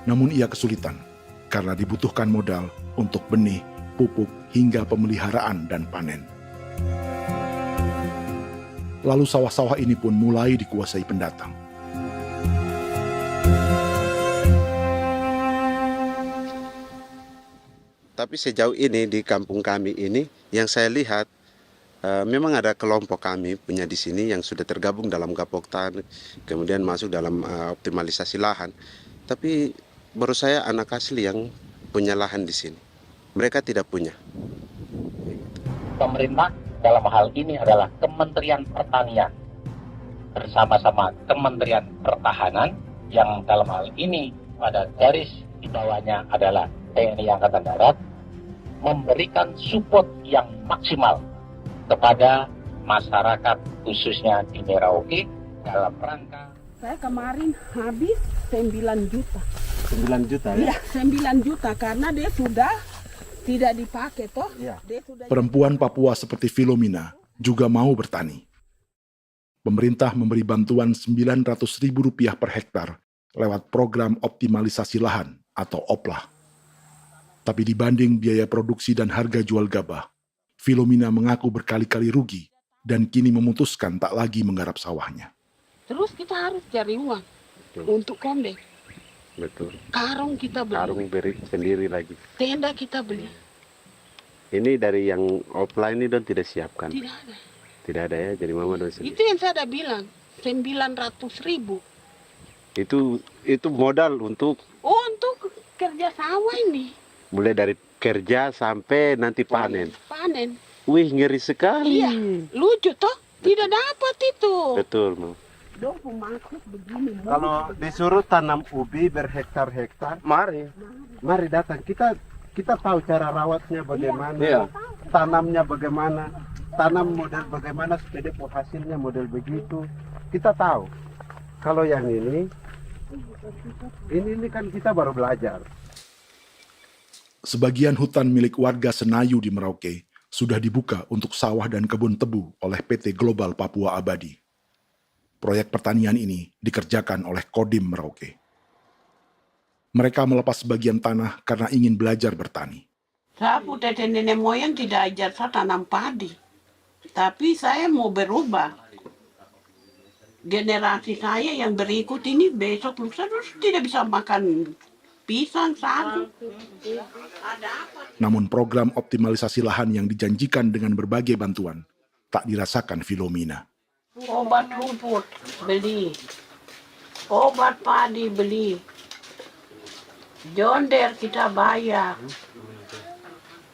Namun ia kesulitan karena dibutuhkan modal untuk benih, pupuk, hingga pemeliharaan dan panen. Lalu sawah-sawah ini pun mulai dikuasai pendatang. Tapi sejauh ini di kampung kami ini yang saya lihat memang ada kelompok kami punya di sini yang sudah tergabung dalam Gapoktan, kemudian masuk dalam optimalisasi lahan. Tapi baru saya anak asli yang punya lahan di sini. Mereka tidak punya. Pemerintah dalam hal ini adalah Kementerian Pertanian bersama-sama Kementerian Pertahanan yang dalam hal ini pada garis di bawahnya adalah TNI Angkatan Darat, memberikan support yang maksimal kepada masyarakat khususnya di Merauke dalam rangka. Saya kemarin habis 9 juta. 9 juta ya? Iya, 9 juta karena dia sudah tidak dipakai toh. Ya. Dia sudah... Perempuan Papua seperti Filomina juga mau bertani. Pemerintah memberi bantuan Rp900.000 per hektar lewat program optimalisasi lahan atau OPLAH. Tapi dibanding biaya produksi dan harga jual gabah, Filomina mengaku berkali-kali rugi dan kini memutuskan tak lagi menggarap sawahnya. Terus kita harus cari uang untuk kondek. Betul. Karung kita beli. Karung beri sendiri lagi. Tenda kita beli. Ini dari yang offline ini don tidak siapkan. Tidak ada. Tidak ada ya, jadi mama don sendiri. Itu yang saya ada bilang, 900.000. Itu modal untuk kerja sawah ini. Mulai dari kerja sampai nanti panen. Panen. Wih, ngeri sekali. Iya, lucu toh? Tidak dapat itu. Betul, Mam. Dong pemaksud begini. Kalau disuruh tanam ubi berhektar-hektar, mari datang. Kita tahu cara rawatnya bagaimana, Iya. tanamnya bagaimana, tanam model bagaimana supaya hasilnya model begitu. Kita tahu. Kalau yang ini kan kita baru belajar. Sebagian hutan milik warga Senayu di Merauke sudah dibuka untuk sawah dan kebun tebu oleh PT Global Papua Abadi. Proyek pertanian ini dikerjakan oleh Kodim Merauke. Mereka melepas sebagian tanah karena ingin belajar bertani. Saya punya nenek moyang tidak ajar saya tanam padi. Tapi saya mau berubah. Generasi saya yang berikut ini besok lusa tidak bisa makan pisang, sagu. Namun program optimalisasi lahan yang dijanjikan dengan berbagai bantuan tak dirasakan Filomina. Obat rumput beli, obat padi beli, jonder kita bayar,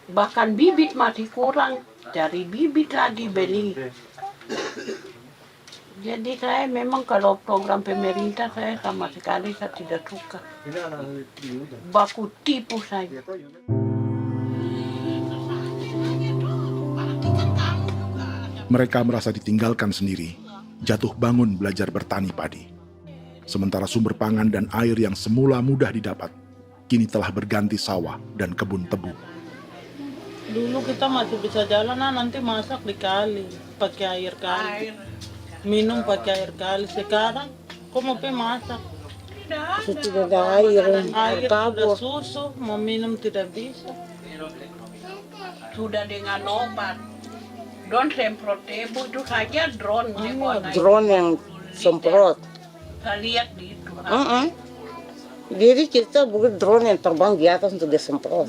bahkan bibit masih kurang, cari bibit lagi beli. Jadi saya memang kalau program pemerintah saya sama sekali saya tidak suka. Baku tipu saya. Mereka merasa ditinggalkan sendiri, jatuh bangun belajar bertani padi. Sementara sumber pangan dan air yang semula mudah didapat, kini telah berganti sawah dan kebun tebu. Dulu kita masih bisa jalan, nanti masak di kali, pakai air kali. Minum pakai air kali. Sekarang, kok mau masak? Tidak ada air, Air sudah susu, mau minum tidak bisa. Sudah dengan obat. Drone semprot tebu itu saja drone. Drone yang semprot. Saya lihat di itu. Jadi kita bukan drone yang terbang di atas untuk disemprot.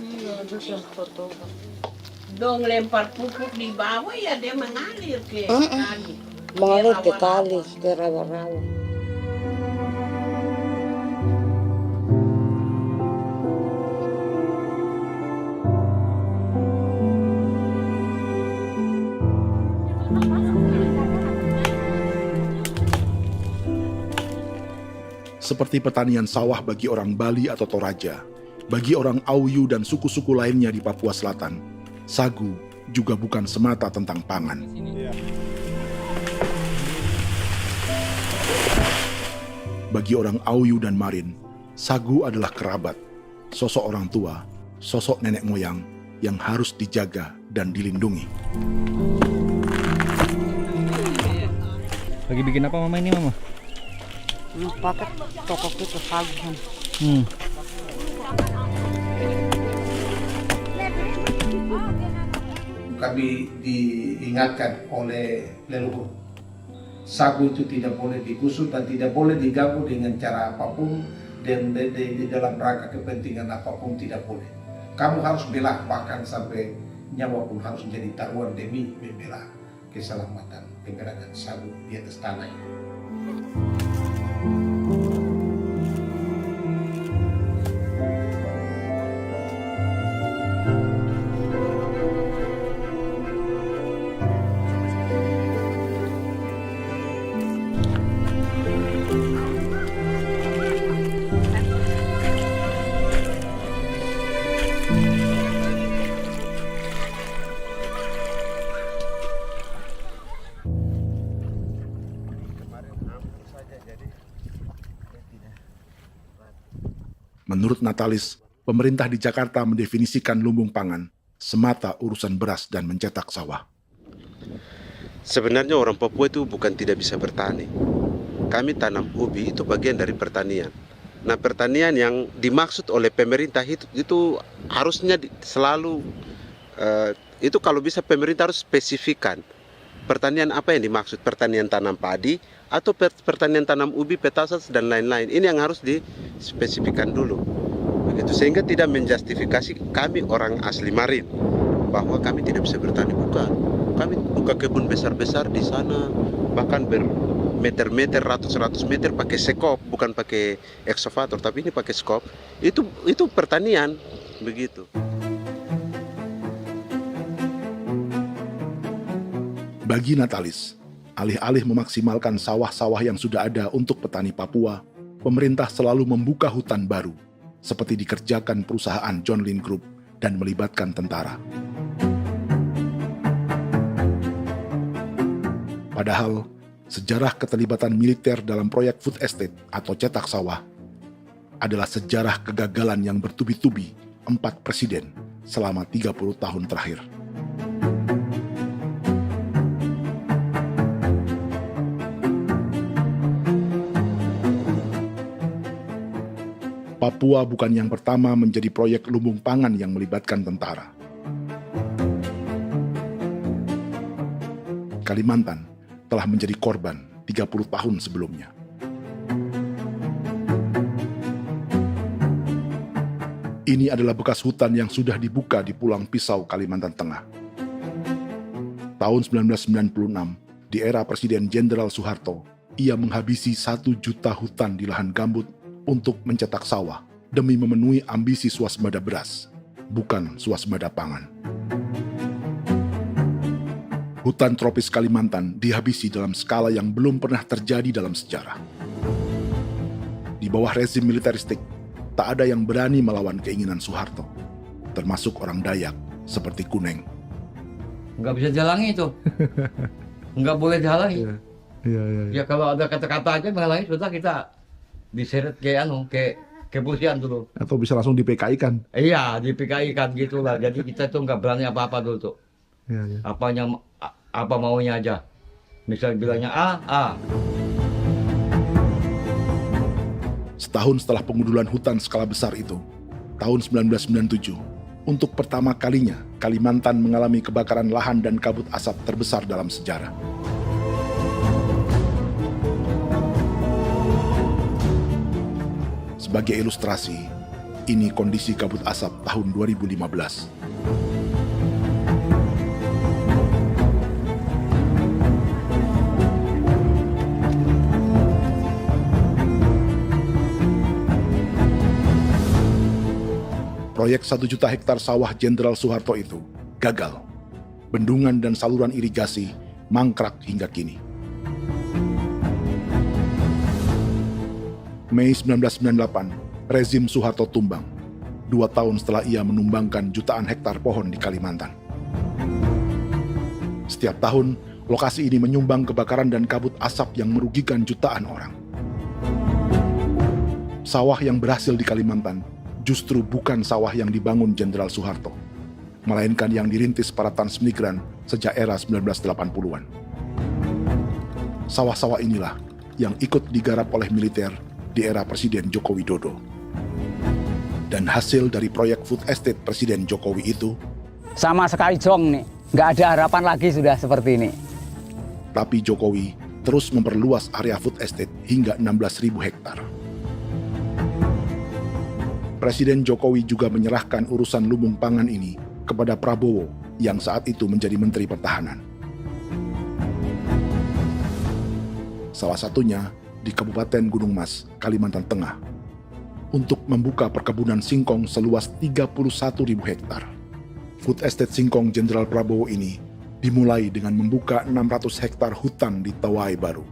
Dong lempar pupuk di bawah ya dia mengalir ke kali. Mengalir ke kali, ke rawa-rawa. Seperti pertanian sawah bagi orang Bali atau Toraja, bagi orang Auyu dan suku-suku lainnya di Papua Selatan, sagu juga bukan semata tentang pangan. Bagi orang Auyu dan Marin, sagu adalah kerabat, sosok orang tua, sosok nenek moyang yang harus dijaga dan dilindungi. Lagi bikin apa mama ini mama? Pakai toko itu sagu. Kami diingatkan oleh leluhur, sagu itu tidak boleh digusur dan tidak boleh diganggu dengan cara apapun, dan di dalam rangka kepentingan apapun tidak boleh. Kamu harus bela, bahkan sampai nyawa pun harus menjadi taruhan demi membela keselamatan pergerakan sagu di atas tanah ini. Menurut Natalis, pemerintah di Jakarta mendefinisikan lumbung pangan semata urusan beras dan mencetak sawah. Sebenarnya orang Papua itu bukan tidak bisa bertani. Kami tanam ubi itu bagian dari pertanian. Nah, pertanian yang dimaksud oleh pemerintah itu harusnya selalu itu kalau bisa pemerintah harus spesifikkan pertanian apa yang dimaksud, pertanian tanam padi atau pertanian tanam ubi, petasan dan lain-lain. Ini yang harus dispesifikkan dulu. Begitu, sehingga tidak menjustifikasi kami orang asli Marin bahwa kami tidak bisa bertani. Bukan. Kami buka kebun besar-besar di sana, bahkan bermeter-meter, ratus-ratus meter pakai sekop, bukan pakai ekskavator, tapi ini pakai skop. Itu pertanian, begitu. Bagi Natalis, alih-alih memaksimalkan sawah-sawah yang sudah ada untuk petani Papua, pemerintah selalu membuka hutan baru, seperti dikerjakan perusahaan John Lynn Group dan melibatkan tentara. Padahal, sejarah keterlibatan militer dalam proyek food estate atau cetak sawah adalah sejarah kegagalan yang bertubi-tubi 4 presiden selama 30 tahun terakhir. Papua bukan yang pertama menjadi proyek lumbung pangan yang melibatkan tentara. Kalimantan telah menjadi korban 30 tahun sebelumnya. Ini adalah bekas hutan yang sudah dibuka di Pulang Pisau, Kalimantan Tengah. Tahun 1996, di era Presiden Jenderal Soeharto, ia menghabisi 1 juta hutan di lahan gambut untuk mencetak sawah demi memenuhi ambisi swasembada beras, bukan swasembada pangan. Hutan tropis Kalimantan dihabisi dalam skala yang belum pernah terjadi dalam sejarah. Di bawah rezim militeristik, tak ada yang berani melawan keinginan Soeharto, termasuk orang Dayak seperti Kuneng. Nggak bisa dihalangi itu. Nggak boleh dihalangi. Ya kalau ada kata-kata aja menghalangi, sudah kita diseret ke kepolisian dulu. Atau bisa langsung di PKI-kan. Iya, di PKI-kan gitulah. Jadi kita tuh nggak berani apa-apa dulu tuh. Apa maunya aja. Misal bilangnya A. Setahun setelah pengundulan hutan skala besar itu, tahun 1997, untuk pertama kalinya Kalimantan mengalami kebakaran lahan dan kabut asap terbesar dalam sejarah. Sebagai ilustrasi, ini kondisi kabut asap tahun 2015. Proyek 1 juta hektar sawah Jenderal Soeharto itu gagal. Bendungan dan saluran irigasi mangkrak hingga kini. Mei 1998, rezim Soeharto tumbang, 2 tahun setelah ia menumbangkan jutaan hektar pohon di Kalimantan. Setiap tahun, lokasi ini menyumbang kebakaran dan kabut asap yang merugikan jutaan orang. Sawah yang berhasil di Kalimantan justru bukan sawah yang dibangun Jenderal Soeharto, melainkan yang dirintis para transmigran sejak era 1980-an. Sawah-sawah inilah yang ikut digarap oleh militer di era Presiden Joko Widodo. Dan hasil dari proyek food estate Presiden Jokowi itu sama sekali jong nih, nggak ada harapan lagi sudah seperti ini. Tapi Jokowi terus memperluas area food estate hingga 16.000 hektar. Presiden Jokowi juga menyerahkan urusan lumbung pangan ini kepada Prabowo yang saat itu menjadi Menteri Pertahanan. Salah satunya di Kabupaten Gunung Mas, Kalimantan Tengah, untuk membuka perkebunan singkong seluas 31.000 hektar. Food Estate Singkong Jenderal Prabowo ini dimulai dengan membuka 600 hektar hutan di Tawai Baru.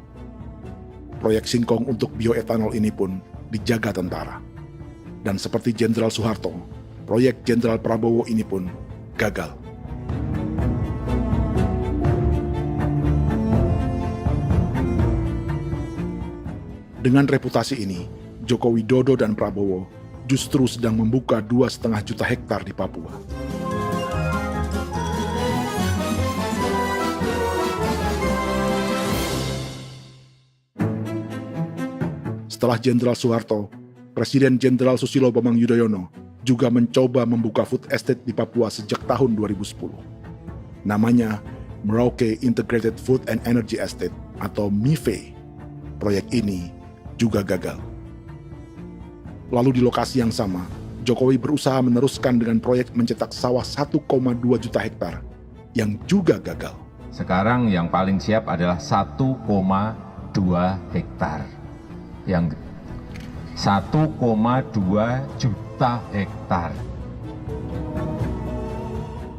Proyek singkong untuk bioetanol ini pun dijaga tentara. Dan seperti Jenderal Soeharto, proyek Jenderal Prabowo ini pun gagal. Dengan reputasi ini, Joko Widodo dan Prabowo justru sedang membuka 2,5 juta hektar di Papua. Setelah Jenderal Soeharto, Presiden Jenderal Susilo Bambang Yudhoyono juga mencoba membuka food estate di Papua sejak tahun 2010. Namanya Merauke Integrated Food and Energy Estate atau MIFE. Proyek ini juga gagal. Lalu di lokasi yang sama, Jokowi berusaha meneruskan dengan proyek mencetak sawah 1,2 juta hektar yang juga gagal. Sekarang yang paling siap adalah 1,2 hektar. Yang 1,2 juta hektar.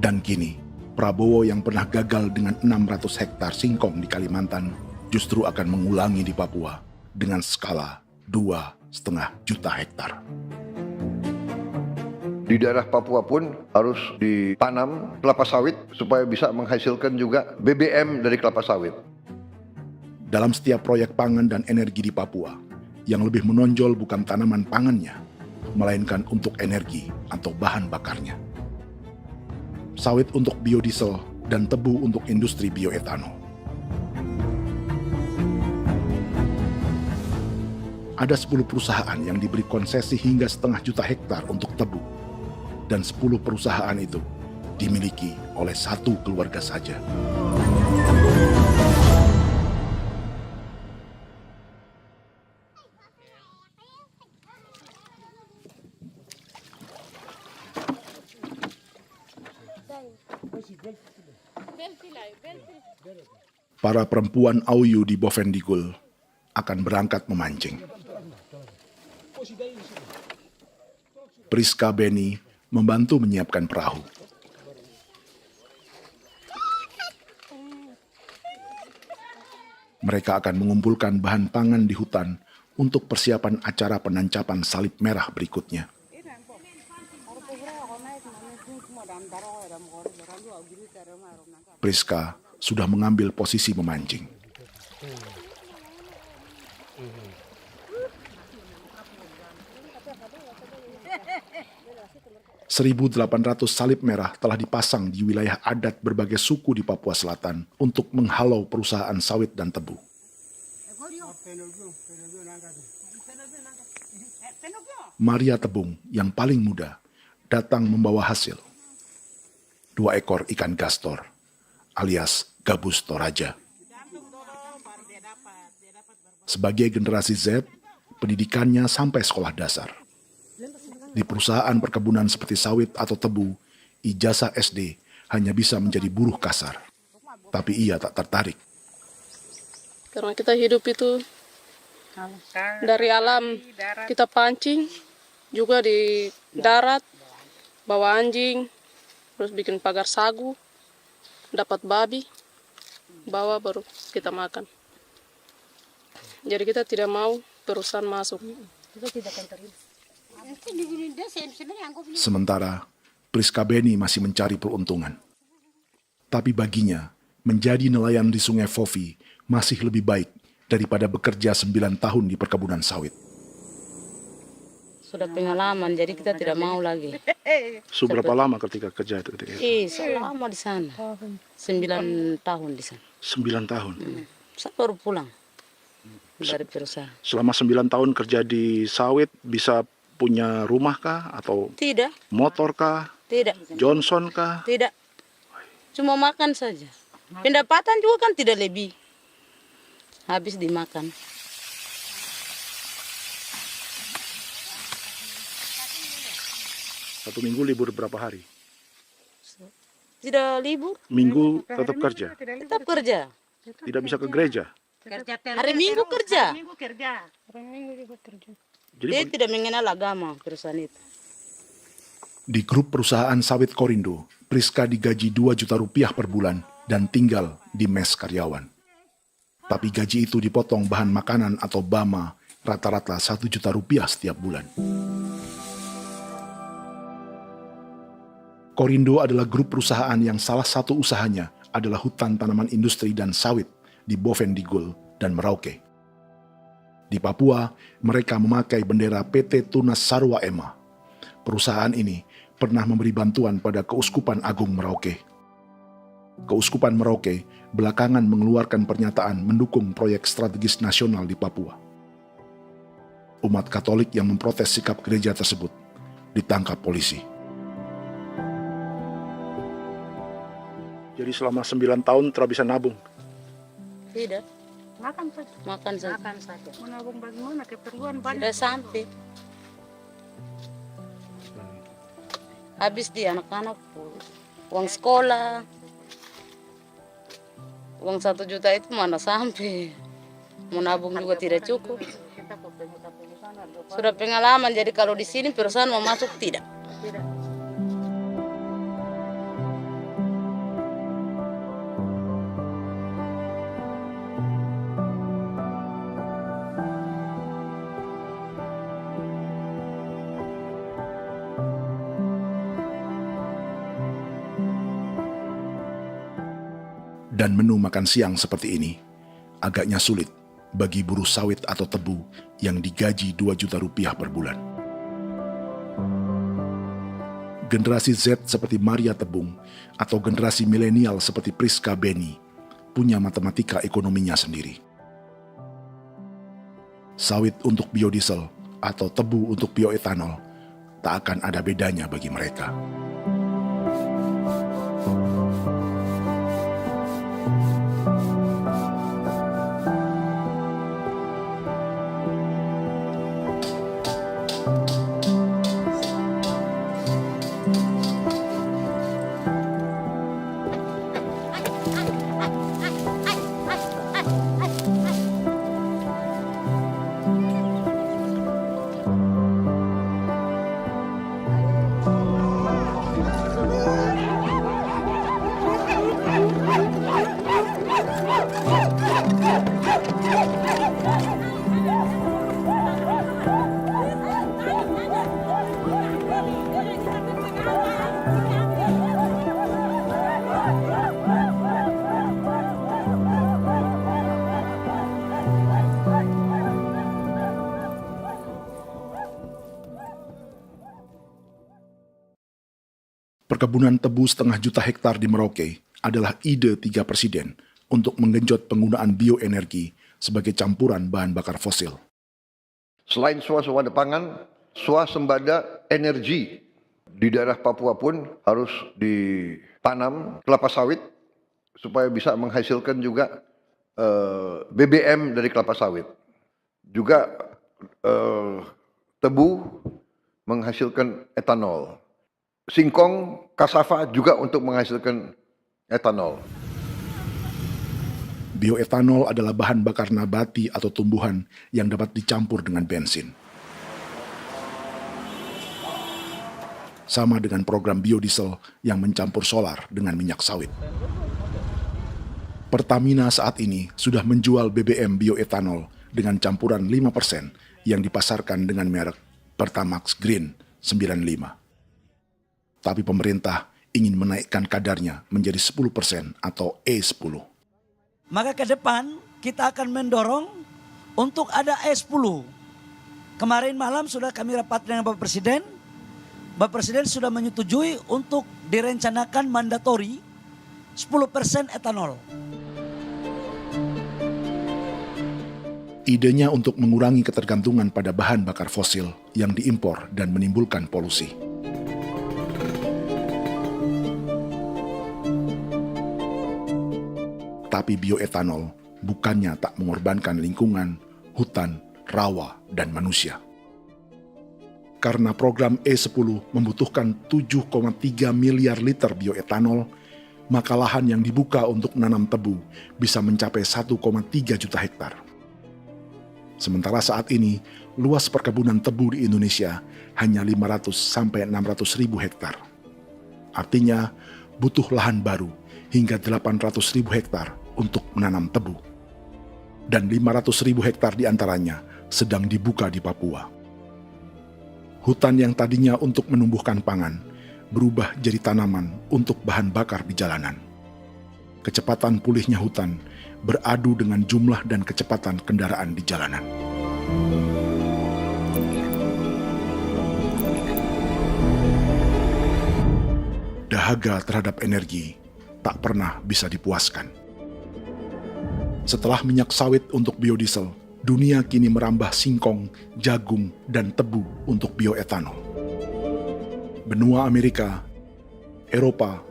Dan kini, Prabowo yang pernah gagal dengan 600 hektar singkong di Kalimantan justru akan mengulangi di Papua dengan skala 2,5 juta hektar. Di daerah Papua pun harus ditanam kelapa sawit supaya bisa menghasilkan juga BBM dari kelapa sawit. Dalam setiap proyek pangan dan energi di Papua, yang lebih menonjol bukan tanaman pangannya, melainkan untuk energi atau bahan bakarnya. Sawit untuk biodiesel dan tebu untuk industri bioetanol. Ada 10 perusahaan yang diberi konsesi hingga 0,5 juta hektar untuk tebu. Dan 10 perusahaan itu dimiliki oleh satu keluarga saja. Para perempuan Auyu di Bovendigul akan berangkat memancing. Priska Beni membantu menyiapkan perahu. Mereka akan mengumpulkan bahan pangan di hutan untuk persiapan acara penancapan salib merah berikutnya. Priska sudah mengambil posisi memancing. .800 salib merah telah dipasang di wilayah adat berbagai suku di Papua Selatan untuk menghalau perusahaan sawit dan tebu. Maria Tebung yang paling muda datang membawa hasil. 2 ekor ikan gastor alias gabus toraja. Sebagai generasi Z, pendidikannya sampai sekolah dasar. Di perusahaan perkebunan seperti sawit atau tebu, ijazah SD hanya bisa menjadi buruh kasar. Tapi ia tak tertarik. Karena kita hidup itu dari alam, kita pancing, juga di darat, bawa anjing, terus bikin pagar sagu, dapat babi, bawa baru kita makan. Jadi kita tidak mau perusahaan masuk. Sementara Priska Beni masih mencari peruntungan. Tapi baginya, menjadi nelayan di Sungai Fofi masih lebih baik daripada bekerja 9 tahun di perkebunan sawit. sudah pengalaman, jadi kita tidak mau lagi. Seberapa lama ketika kerja itu? Selama di sana. 9 tahun di sana. 9 tahun? Saya baru pulang dari perusahaan. Selama 9 tahun kerja di sawit, bisa punya rumah kah? Atau Tidak. motor kah? Tidak. Johnson kah? Tidak. Cuma makan saja. Pendapatan juga kan tidak lebih. Habis dimakan. Satu minggu libur berapa hari? Tidak libur. Minggu tetap kerja? Tetap kerja. Tidak bisa ke gereja? Hari Minggu kerja. Hari Minggu juga kerja. Dia tidak mengenal agama perusahaan itu. Di grup perusahaan sawit Korindo, Priska digaji 2 juta rupiah per bulan dan tinggal di mes karyawan. Tapi gaji itu dipotong bahan makanan atau BAMA rata-rata 1 juta rupiah setiap bulan. Korindo adalah grup perusahaan yang salah satu usahanya adalah hutan tanaman industri dan sawit di Bovendigul dan Merauke. Di Papua, mereka memakai bendera PT Tunas Sarwa Ema. Perusahaan ini pernah memberi bantuan pada Keuskupan Agung Merauke. Keuskupan Merauke belakangan mengeluarkan pernyataan mendukung proyek strategis nasional di Papua. Umat Katolik yang memprotes sikap gereja tersebut ditangkap polisi. Jadi selama 9 tahun tidak bisa nabung? Tidak. Makan saja. Makan saja. Makan saja. Menabung bagaimana keperluan banyak. Tidak sampai. Habis di anak-anak uang sekolah. Uang 1 juta itu mana sampai. Menabung juga tidak cukup. Sudah pengalaman, jadi kalau di sini perusahaan mau masuk tidak. Dan menu makan siang seperti ini agaknya sulit bagi buruh sawit atau tebu yang digaji 2 juta rupiah per bulan. Generasi Z seperti Maria Tebung atau generasi milenial seperti Priska Beni punya matematika ekonominya sendiri. Sawit untuk biodiesel atau tebu untuk bioetanol tak akan ada bedanya bagi mereka. Perkebunan tebu 1,5 juta hektar di Merauke adalah ide 3 presiden untuk menggenjot penggunaan bioenergi sebagai campuran bahan bakar fosil. Selain swasembada pangan, swasembada energi di daerah Papua pun harus ditanam kelapa sawit supaya bisa menghasilkan juga BBM dari kelapa sawit. Juga tebu menghasilkan etanol. Singkong, kasava juga untuk menghasilkan etanol. Bioetanol adalah bahan bakar nabati atau tumbuhan yang dapat dicampur dengan bensin. Sama dengan program biodiesel yang mencampur solar dengan minyak sawit. Pertamina saat ini sudah menjual BBM bioetanol dengan campuran 5% yang dipasarkan dengan merek Pertamax Green 95. Tapi pemerintah ingin menaikkan kadarnya menjadi 10% atau E10. Maka ke depan kita akan mendorong untuk ada E10. Kemarin malam sudah kami rapat dengan Bapak Presiden. Bapak Presiden sudah menyetujui untuk direncanakan mandatori 10% etanol. Idenya untuk mengurangi ketergantungan pada bahan bakar fosil yang diimpor dan menimbulkan polusi. Tapi bioetanol bukannya tak mengorbankan lingkungan, hutan, rawa, dan manusia. Karena program E10 membutuhkan 7,3 miliar liter bioetanol, maka lahan yang dibuka untuk menanam tebu bisa mencapai 1,3 juta hektar. Sementara saat ini, luas perkebunan tebu di Indonesia hanya 500 sampai 600 ribu hektar. Artinya, butuh lahan baru hingga 800 ribu hektar untuk menanam tebu. Dan 500 ribu hektar diantaranya sedang dibuka di Papua. Hutan yang tadinya untuk menumbuhkan pangan berubah jadi tanaman untuk bahan bakar di jalanan. Kecepatan pulihnya hutan beradu dengan jumlah dan kecepatan kendaraan di jalanan. Dahaga terhadap energi tak pernah bisa dipuaskan. Setelah minyak sawit untuk biodiesel, dunia kini merambah singkong, jagung, dan tebu untuk bioetanol. Benua Amerika, Eropa,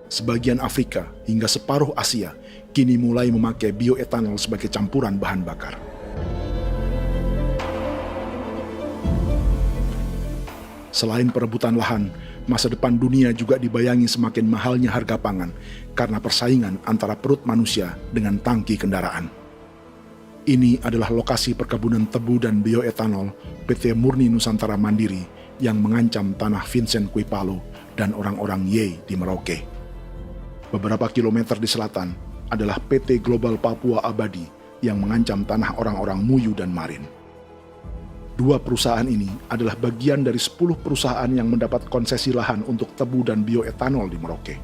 sebagian Afrika, hingga separuh Asia kini mulai memakai bioetanol sebagai campuran bahan bakar. Selain perebutan lahan, masa depan dunia juga dibayangi semakin mahalnya harga pangan karena persaingan antara perut manusia dengan tangki kendaraan. Ini adalah lokasi perkebunan tebu dan bioetanol PT Murni Nusantara Mandiri yang mengancam tanah Vincent Quipalo dan orang-orang Ye di Merauke. Beberapa kilometer di selatan adalah PT Global Papua Abadi yang mengancam tanah orang-orang Muyu dan Marin. Dua perusahaan ini adalah bagian dari 10 perusahaan yang mendapat konsesi lahan untuk tebu dan bioetanol di Merauke.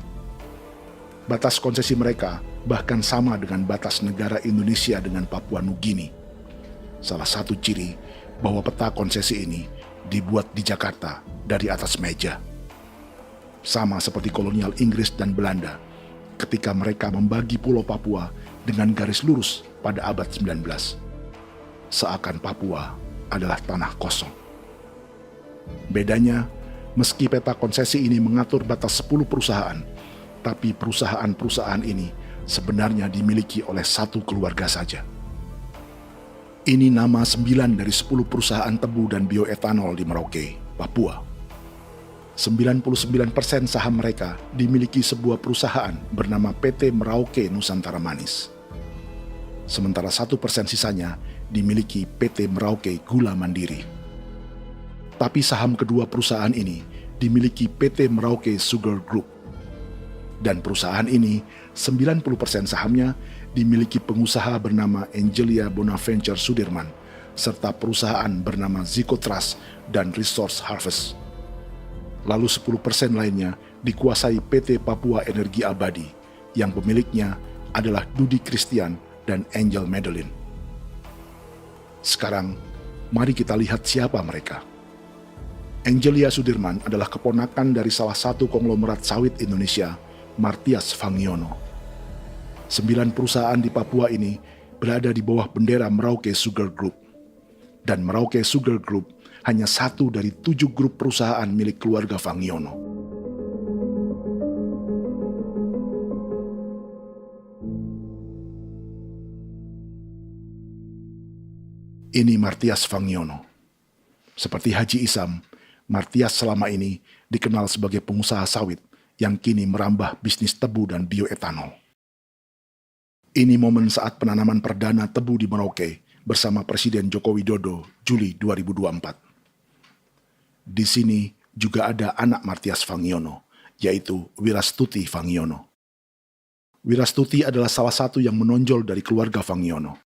Batas konsesi mereka bahkan sama dengan batas negara Indonesia dengan Papua Nugini. Salah satu ciri bahwa peta konsesi ini dibuat di Jakarta dari atas meja. Sama seperti kolonial Inggris dan Belanda ketika mereka membagi Pulau Papua dengan garis lurus pada abad 19. Seakan Papua adalah tanah kosong. Bedanya, meski peta konsesi ini mengatur batas 10 perusahaan, tapi perusahaan-perusahaan ini sebenarnya dimiliki oleh satu keluarga saja. Ini nama 9 dari 10 perusahaan tebu dan bioetanol di Merauke, Papua. 99% saham mereka dimiliki sebuah perusahaan bernama PT Merauke Nusantara Manis. Sementara 1% sisanya dimiliki PT Merauke Gula Mandiri. Tapi saham kedua perusahaan ini dimiliki PT Merauke Sugar Group. Dan perusahaan ini, 90% sahamnya dimiliki pengusaha bernama Angelia Bonaventure Sudirman, serta perusahaan bernama Zico Trust dan Resource Harvest. Lalu 10% lainnya dikuasai PT Papua Energi Abadi, yang pemiliknya adalah Dudi Christian dan Angel Madeline. Sekarang, mari kita lihat siapa mereka. Angelia Sudirman adalah keponakan dari salah satu konglomerat sawit Indonesia, Martias Fangiono. 9 perusahaan di Papua ini berada di bawah bendera Merauke Sugar Group. Dan Merauke Sugar Group hanya satu dari 7 grup perusahaan milik keluarga Fangiono. Ini Martias Fangiono. Seperti Haji Isam, Martias selama ini dikenal sebagai pengusaha sawit yang kini merambah bisnis tebu dan bioetanol. Ini momen saat penanaman perdana tebu di Merauke bersama Presiden Joko Widodo Juli 2024. Di sini juga ada anak Martias Fangiono, yaitu Wirastuti Fangiono. Wirastuti adalah salah satu yang menonjol dari keluarga Fangiono.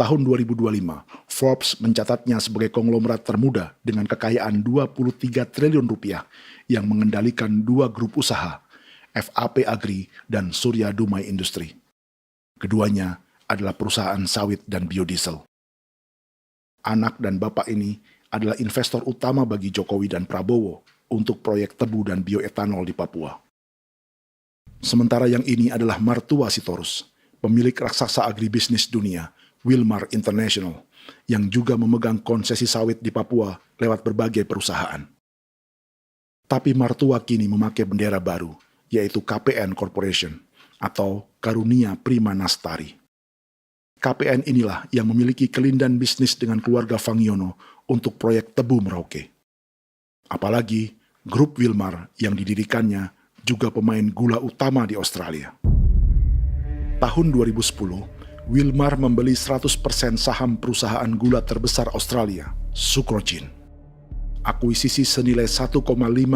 Tahun 2025, Forbes mencatatnya sebagai konglomerat termuda dengan kekayaan 23 triliun rupiah yang mengendalikan 2 grup usaha, FAP Agri dan Surya Dumai Industri. Keduanya adalah perusahaan sawit dan biodiesel. Anak dan bapak ini adalah investor utama bagi Jokowi dan Prabowo untuk proyek tebu dan bioetanol di Papua. Sementara yang ini adalah mertua Sitorus, pemilik raksasa agribisnis dunia, Wilmar International, yang juga memegang konsesi sawit di Papua lewat berbagai perusahaan. Tapi mertua kini memakai bendera baru, yaitu KPN Corporation atau Karunia Prima Nastari. KPN inilah yang memiliki kelindan bisnis dengan keluarga Fangiono untuk proyek tebu Merauke. Apalagi grup Wilmar yang didirikannya juga pemain gula utama di Australia. Tahun 2010, Wilmar membeli 100% saham perusahaan gula terbesar Australia, Sucrogin. Akuisisi senilai 1,5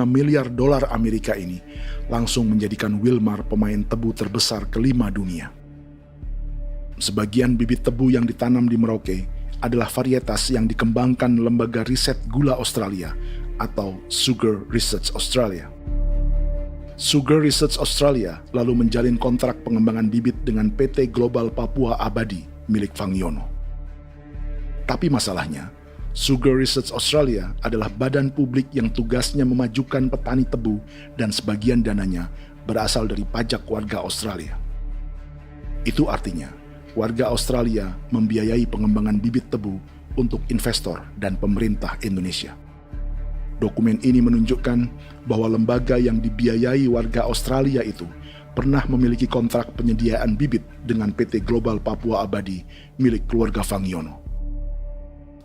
miliar dolar Amerika ini langsung menjadikan Wilmar pemain tebu terbesar kelima dunia. Sebagian bibit tebu yang ditanam di Merauke adalah varietas yang dikembangkan Lembaga Riset Gula Australia atau Sugar Research Australia. Sugar Research Australia lalu menjalin kontrak pengembangan bibit dengan PT Global Papua Abadi milik Fangiono. Tapi masalahnya, Sugar Research Australia adalah badan publik yang tugasnya memajukan petani tebu dan sebagian dananya berasal dari pajak warga Australia. Itu artinya, warga Australia membiayai pengembangan bibit tebu untuk investor dan pemerintah Indonesia. Dokumen ini menunjukkan bahwa lembaga yang dibiayai warga Australia itu pernah memiliki kontrak penyediaan bibit dengan PT Global Papua Abadi milik keluarga Fangiono.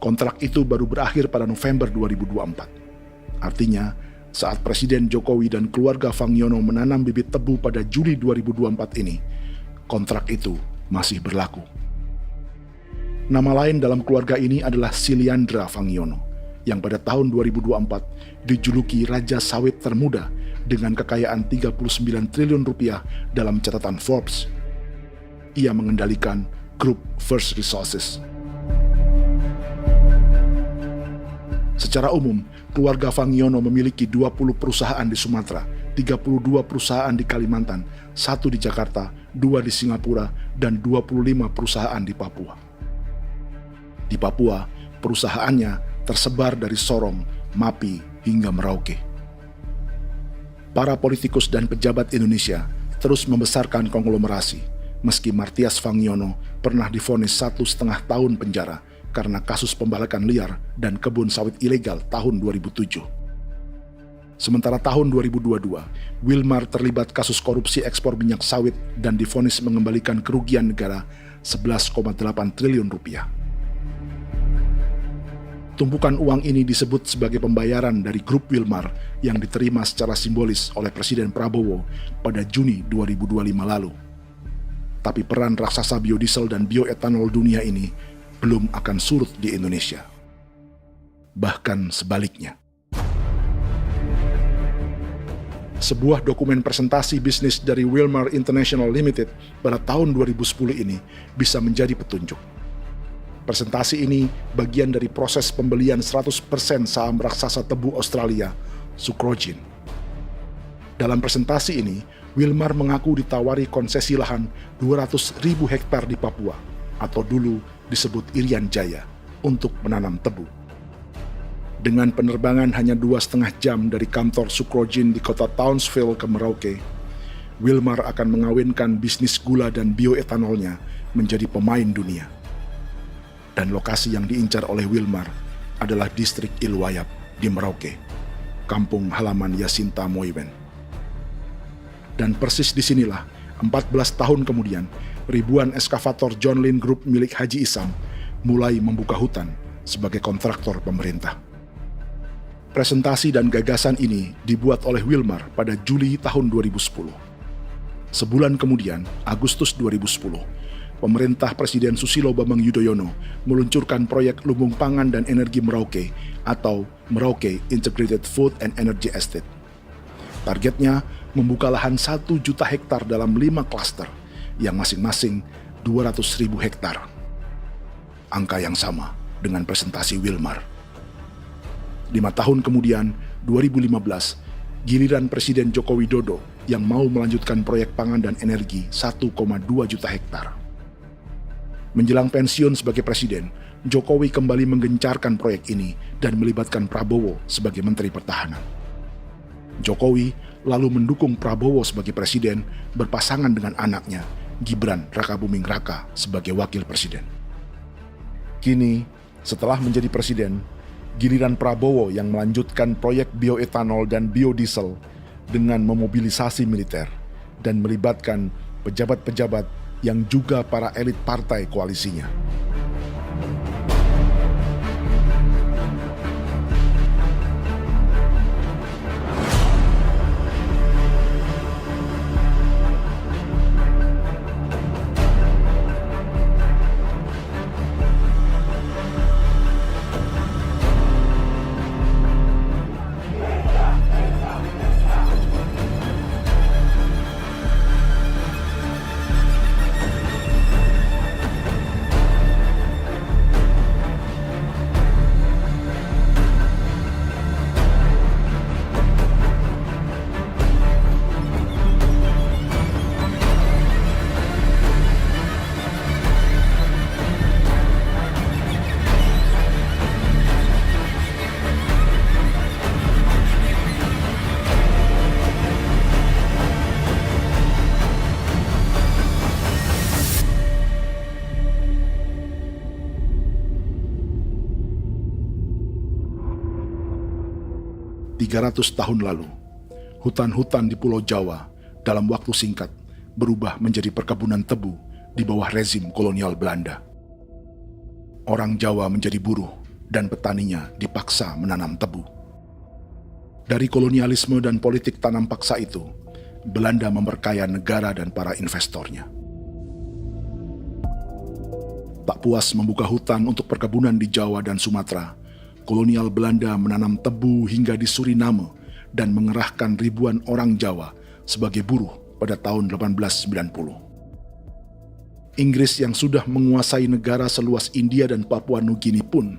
Kontrak itu baru berakhir pada November 2024. Artinya, saat Presiden Jokowi dan keluarga Fangiono menanam bibit tebu pada Juli 2024 ini, kontrak itu masih berlaku. Nama lain dalam keluarga ini adalah Siliandra Fangiono, yang pada tahun 2024 dijuluki Raja Sawit Termuda dengan kekayaan 39 triliun rupiah dalam catatan Forbes. Ia mengendalikan grup First Resources. Secara umum, keluarga Fangiono memiliki 20 perusahaan di Sumatera, 32 perusahaan di Kalimantan, 1 di Jakarta, 2 di Singapura, dan 25 perusahaan di Papua. Di Papua, perusahaannya tersebar dari Sorong, Mapi, hingga Merauke. Para politikus dan pejabat Indonesia terus membesarkan konglomerasi, meski Martias Fangiono pernah divonis 1,5 tahun penjara karena kasus pembalakan liar dan kebun sawit ilegal tahun 2007. Sementara tahun 2022, Wilmar terlibat kasus korupsi ekspor minyak sawit dan divonis mengembalikan kerugian negara 11,8 triliun rupiah. Tumpukan uang ini disebut sebagai pembayaran dari grup Wilmar yang diterima secara simbolis oleh Presiden Prabowo pada Juni 2025 lalu. Tapi peran raksasa biodiesel dan bioetanol dunia ini belum akan surut di Indonesia. Bahkan sebaliknya. Sebuah dokumen presentasi bisnis dari Wilmar International Limited pada tahun 2010 ini bisa menjadi petunjuk. Presentasi ini bagian dari proses pembelian 100% saham raksasa tebu Australia, Sucrogin. Dalam presentasi ini, Wilmar mengaku ditawari konsesi lahan 200.000 hektar di Papua, atau dulu disebut Irian Jaya, untuk menanam tebu. Dengan penerbangan hanya 2,5 jam dari kantor Sucrogin di kota Townsville ke Merauke, Wilmar akan mengawinkan bisnis gula dan bioetanolnya menjadi pemain dunia. Dan lokasi yang diincar oleh Wilmar adalah distrik Ilwayap di Merauke, kampung halaman Yasinta Moiwen. Dan persis disinilah, 14 tahun kemudian, ribuan eskavator John Lynn Group milik Haji Isam mulai membuka hutan sebagai kontraktor pemerintah. Presentasi dan gagasan ini dibuat oleh Wilmar pada Juli tahun 2010. Sebulan kemudian, Agustus 2010, pemerintah Presiden Susilo Bambang Yudhoyono meluncurkan proyek Lumbung Pangan dan Energi Merauke atau Merauke Integrated Food and Energy Estate. Targetnya membuka lahan 1 juta hektar dalam 5 klaster yang masing-masing 200.000 hektar. Angka yang sama dengan presentasi Wilmar. 5 tahun kemudian, 2015, giliran Presiden Joko Widodo yang mau melanjutkan proyek pangan dan energi 1,2 juta hektar. Menjelang pensiun sebagai presiden, Jokowi kembali menggencarkan proyek ini dan melibatkan Prabowo sebagai Menteri Pertahanan. Jokowi lalu mendukung Prabowo sebagai presiden berpasangan dengan anaknya, Gibran Rakabuming Raka sebagai wakil presiden. Kini, setelah menjadi presiden, giliran Prabowo yang melanjutkan proyek bioetanol dan biodiesel dengan memobilisasi militer dan melibatkan pejabat-pejabat yang juga para elit partai koalisinya. ...300 tahun lalu, hutan-hutan di Pulau Jawa dalam waktu singkat berubah menjadi perkebunan tebu di bawah rezim kolonial Belanda. Orang Jawa menjadi buruh dan petaninya dipaksa menanam tebu. Dari kolonialisme dan politik tanam paksa itu, Belanda memperkaya negara dan para investornya. Tak puas membuka hutan untuk perkebunan di Jawa dan Sumatera, kolonial Belanda menanam tebu hingga di Suriname dan mengerahkan ribuan orang Jawa sebagai buruh pada tahun 1890. Inggris yang sudah menguasai negara seluas India dan Papua Nugini pun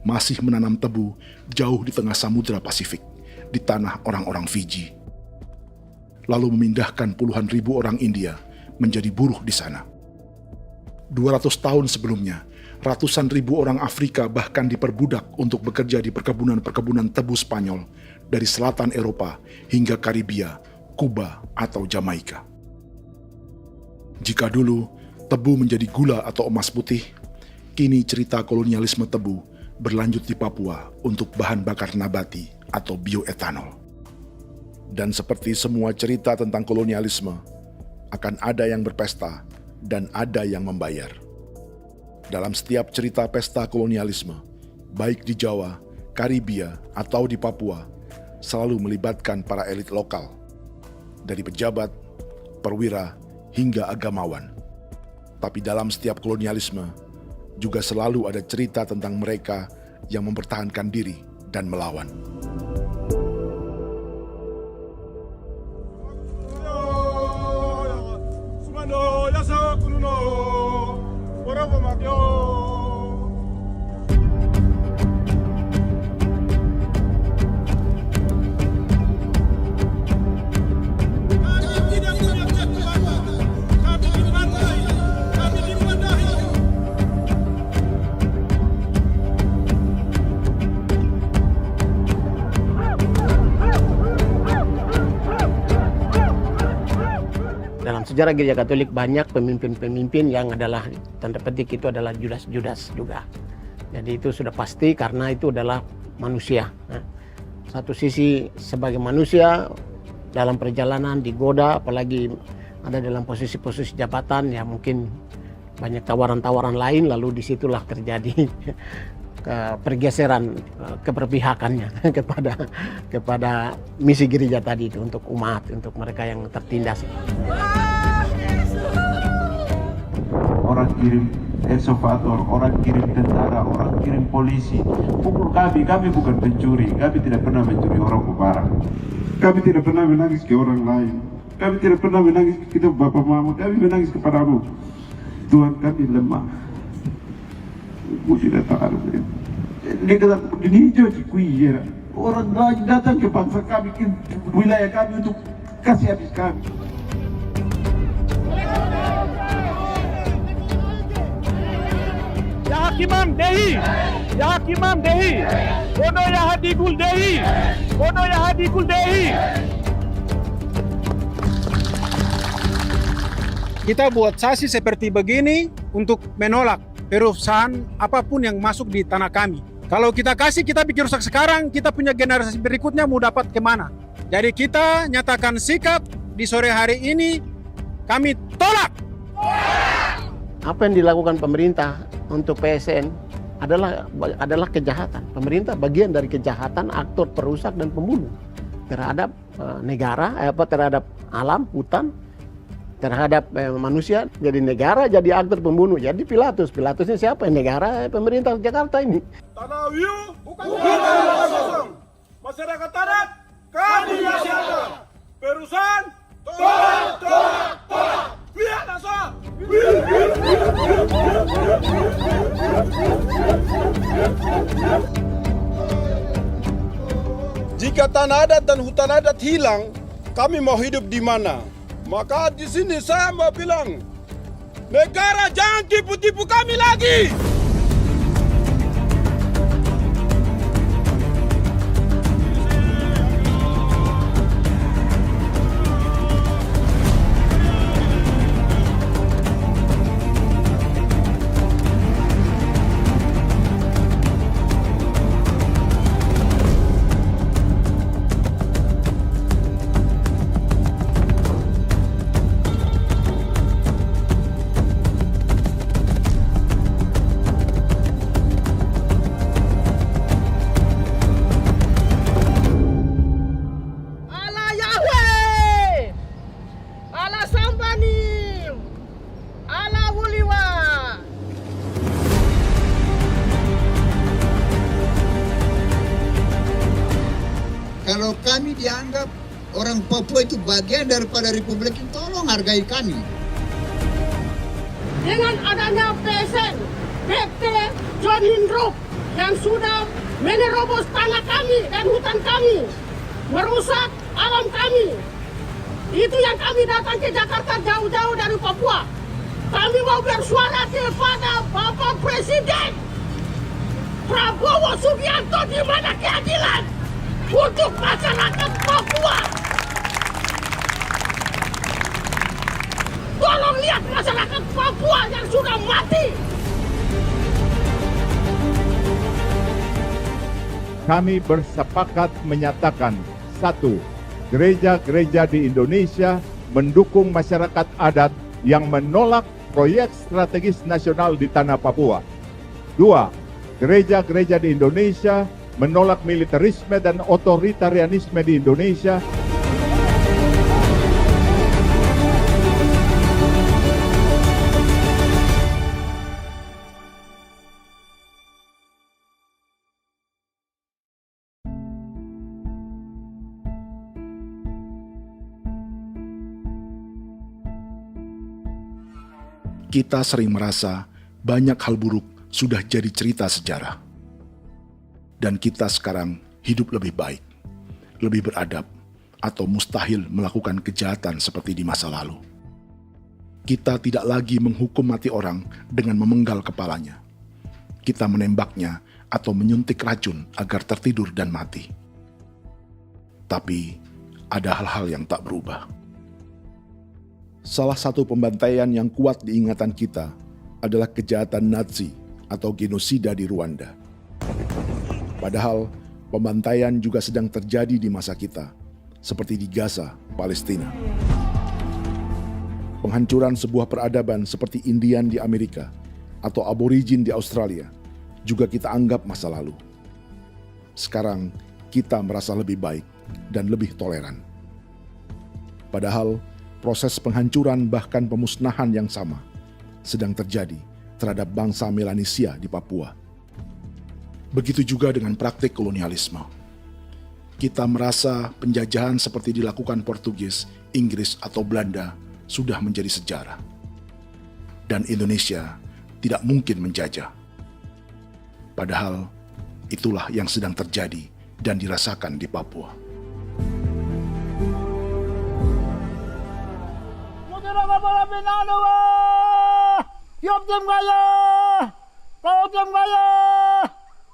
masih menanam tebu jauh di tengah Samudra Pasifik, di tanah orang-orang Fiji. Lalu memindahkan puluhan ribu orang India menjadi buruh di sana. 200 tahun sebelumnya, ratusan ribu orang Afrika bahkan diperbudak untuk bekerja di perkebunan-perkebunan tebu Spanyol dari selatan Eropa hingga Karibia, Kuba, atau Jamaika. Jika dulu tebu menjadi gula atau emas putih, kini cerita kolonialisme tebu berlanjut di Papua untuk bahan bakar nabati atau bioetanol. Dan seperti semua cerita tentang kolonialisme, akan ada yang berpesta dan ada yang membayar. Dalam setiap cerita pesta kolonialisme, baik di Jawa, Karibia, atau di Papua, selalu melibatkan para elit lokal, dari pejabat, perwira, hingga agamawan. Tapi dalam setiap kolonialisme, juga selalu ada cerita tentang mereka yang mempertahankan diri dan melawan. Dalam sejarah gereja Katolik banyak pemimpin-pemimpin yang adalah tanda petik itu adalah Judas juga. Jadi itu sudah pasti karena itu adalah manusia. Satu sisi sebagai manusia dalam perjalanan digoda, apalagi ada dalam posisi-posisi jabatan, ya mungkin banyak tawaran-tawaran lain, lalu disitulah terjadi pergeseran keberpihakannya kepada misi gereja tadi itu untuk umat, untuk mereka yang tertindas. Orang kirim eksavator, orang kirim tentara, orang kirim polisi. Pukul kami bukan pencuri, kami tidak pernah mencuri orang barang. Kami tidak pernah menangis ke orang lain. Kami tidak pernah menangis ke kita bapak mama, kami menangis kepadamu. Tuhan kami lemah. Aku tidak tahu. Dia kata, ini hijau cikui ya. Orang lain datang ke bangsa kami, ke wilayah kami untuk kasih habis kami. Ya Hakimam Dehi, Ya Hakimam Dehi, Bono Ya Hadikul Dehi, Bono Ya Hadikul Dehi. Kita buat sasi seperti begini untuk menolak perusahaan apapun yang masuk di tanah kami. Kalau kita kasih, kita bikin rusak sekarang, kita punya generasi berikutnya mau dapat kemana? Jadi kita nyatakan sikap di sore hari ini, kami tolak! Apa yang dilakukan pemerintah untuk PSN adalah kejahatan. Pemerintah bagian dari kejahatan, aktor perusak dan pembunuh terhadap negara, terhadap alam, hutan, terhadap manusia. Jadi negara jadi aktor pembunuh. Jadi Pilatusnya siapa? Negara, pemerintah Jakarta ini. Tanah Wiu bukan tanah kosong. Masyarakat adat kami rasakan. Perusahaan tolak. Biar langsung. Jika tanah adat dan hutan adat hilang, kami mau hidup di mana? Maka di sini saya mau bilang, negara jangan tipu-tipu kami lagi. Kalau kami dianggap orang Papua itu bagian daripada Republik ini, tolong hargai kami. Dengan adanya PSN, PT John Lindrop yang sudah menerobos tanah kami dan hutan kami, merusak alam kami. Itu yang kami datang ke Jakarta jauh-jauh dari Papua. Kami mau bersuara kepada Bapak Presiden Prabowo Subianto, di mana keadilan untuk masyarakat Papua. Tolong lihat masyarakat Papua yang sudah mati. Kami bersepakat menyatakan, 1. Gereja-gereja di Indonesia mendukung masyarakat adat yang menolak proyek strategis nasional di tanah Papua. 2. Gereja-gereja di Indonesia menolak militerisme dan otoritarianisme di Indonesia. Kita sering merasa banyak hal buruk sudah jadi cerita sejarah. Dan kita sekarang hidup lebih baik, lebih beradab, atau mustahil melakukan kejahatan seperti di masa lalu. Kita tidak lagi menghukum mati orang dengan memenggal kepalanya. Kita menembaknya atau menyuntik racun agar tertidur dan mati. Tapi ada hal-hal yang tak berubah. Salah satu pembantaian yang kuat di ingatan kita adalah kejahatan Nazi atau genosida di Rwanda. Padahal pembantaian juga sedang terjadi di masa kita, seperti di Gaza, Palestina. Penghancuran sebuah peradaban seperti Indian di Amerika atau aborigin di Australia juga kita anggap masa lalu. Sekarang kita merasa lebih baik dan lebih toleran. Padahal proses penghancuran bahkan pemusnahan yang sama sedang terjadi terhadap bangsa Melanesia di Papua. Begitu juga dengan praktik kolonialisme. Kita merasa penjajahan seperti dilakukan Portugis, Inggris, atau Belanda sudah menjadi sejarah. Dan Indonesia tidak mungkin menjajah. Padahal itulah yang sedang terjadi dan dirasakan di Papua. Kau yang maya,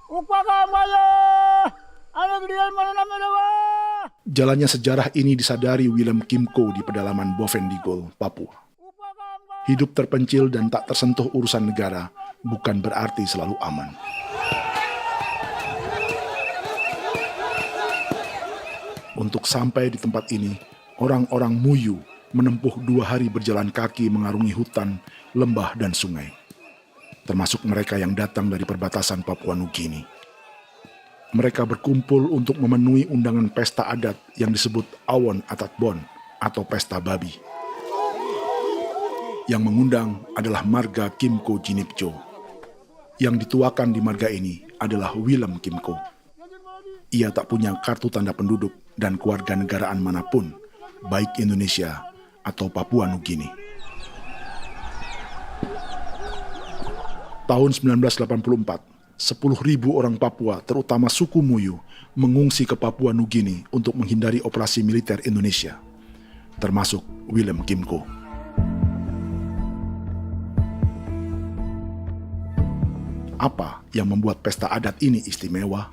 upaka maya, anak dia mana nama. Jalannya sejarah ini disadari Willem Kimco di pedalaman Bovendigol, Papua. Hidup terpencil dan tak tersentuh urusan negara bukan berarti selalu aman. Untuk sampai di tempat ini, orang-orang Muyu menempuh 2 hari berjalan kaki mengarungi hutan, lembah, dan sungai. Termasuk mereka yang datang dari perbatasan Papua Nugini. Mereka berkumpul untuk memenuhi undangan pesta adat yang disebut Awon Atatbon atau Pesta Babi. Yang mengundang adalah marga Kimco Jinipjo. Yang dituakan di marga ini adalah Willem Kimco. Ia tak punya kartu tanda penduduk dan kewarganegaraan manapun, baik Indonesia atau Papua Nugini. Tahun 1984, 10.000 orang Papua, terutama suku Muyu, mengungsi ke Papua Nugini untuk menghindari operasi militer Indonesia, termasuk Willem Kimco. Apa yang membuat pesta adat ini istimewa?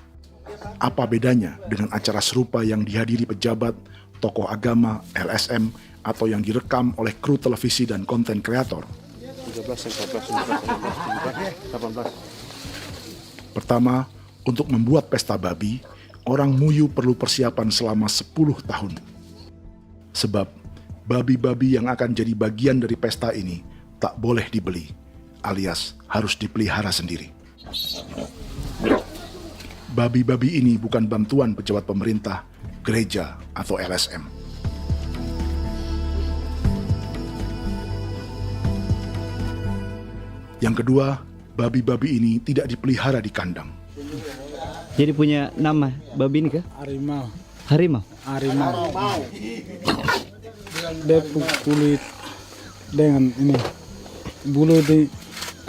Apa bedanya dengan acara serupa yang dihadiri pejabat, tokoh agama, LSM, atau yang direkam oleh kru televisi dan konten kreator? 18. Pertama, untuk membuat pesta babi, orang Muyu perlu persiapan selama 10 tahun. Sebab, babi-babi yang akan jadi bagian dari pesta ini tak boleh dibeli, alias harus dipelihara sendiri. Babi-babi ini bukan bantuan pejabat pemerintah, gereja, atau LSM. Yang kedua, babi-babi ini tidak dipelihara di kandang. Jadi punya nama babi ini kah? Harimau. Harimau? Harimau. Dia kulit dengan ini bulu di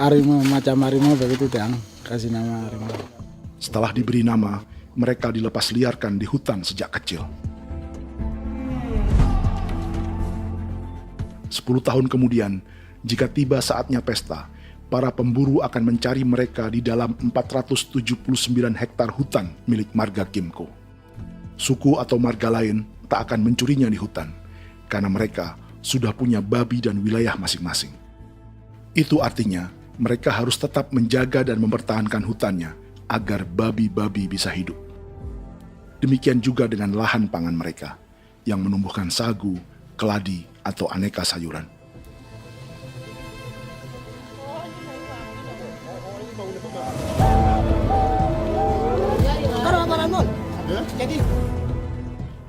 harimau, macam harimau begitu yang kasih nama harimau. Setelah diberi nama, mereka dilepas liarkan di hutan sejak kecil. 10 tahun kemudian, jika tiba saatnya pesta, para pemburu akan mencari mereka di dalam 479 hektar hutan milik marga Kimco. Suku atau marga lain tak akan mencurinya di hutan, karena mereka sudah punya babi dan wilayah masing-masing. Itu artinya mereka harus tetap menjaga dan mempertahankan hutannya agar babi-babi bisa hidup. Demikian juga dengan lahan pangan mereka, yang menumbuhkan sagu, keladi, atau aneka sayuran.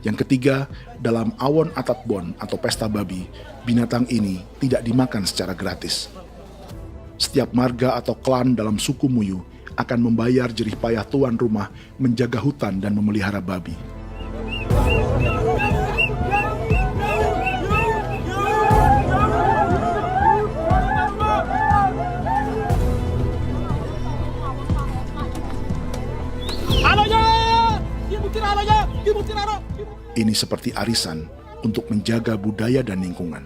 Yang ketiga, dalam Awon Atatbon atau pesta babi, binatang ini tidak dimakan secara gratis. Setiap marga atau klan dalam suku Muyu akan membayar jerih payah tuan rumah menjaga hutan dan memelihara babi. Ini seperti arisan untuk menjaga budaya dan lingkungan.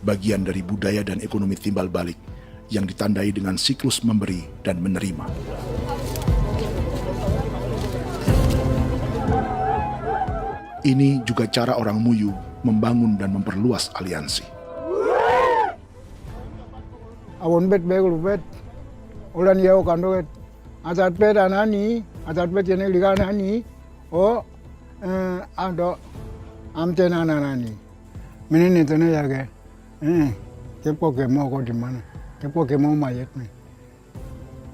Bagian dari budaya dan ekonomi timbal balik yang ditandai dengan siklus memberi dan menerima. Ini juga cara orang Muyu membangun dan memperluas aliansi. Awon bet begul bet, ulan yau kando bet, asat bet anani, asat bet yang ligan anani, oh ado amten anani, menini tu na jaga, kepo kemo ko di mana. Kepo kemo mayat me.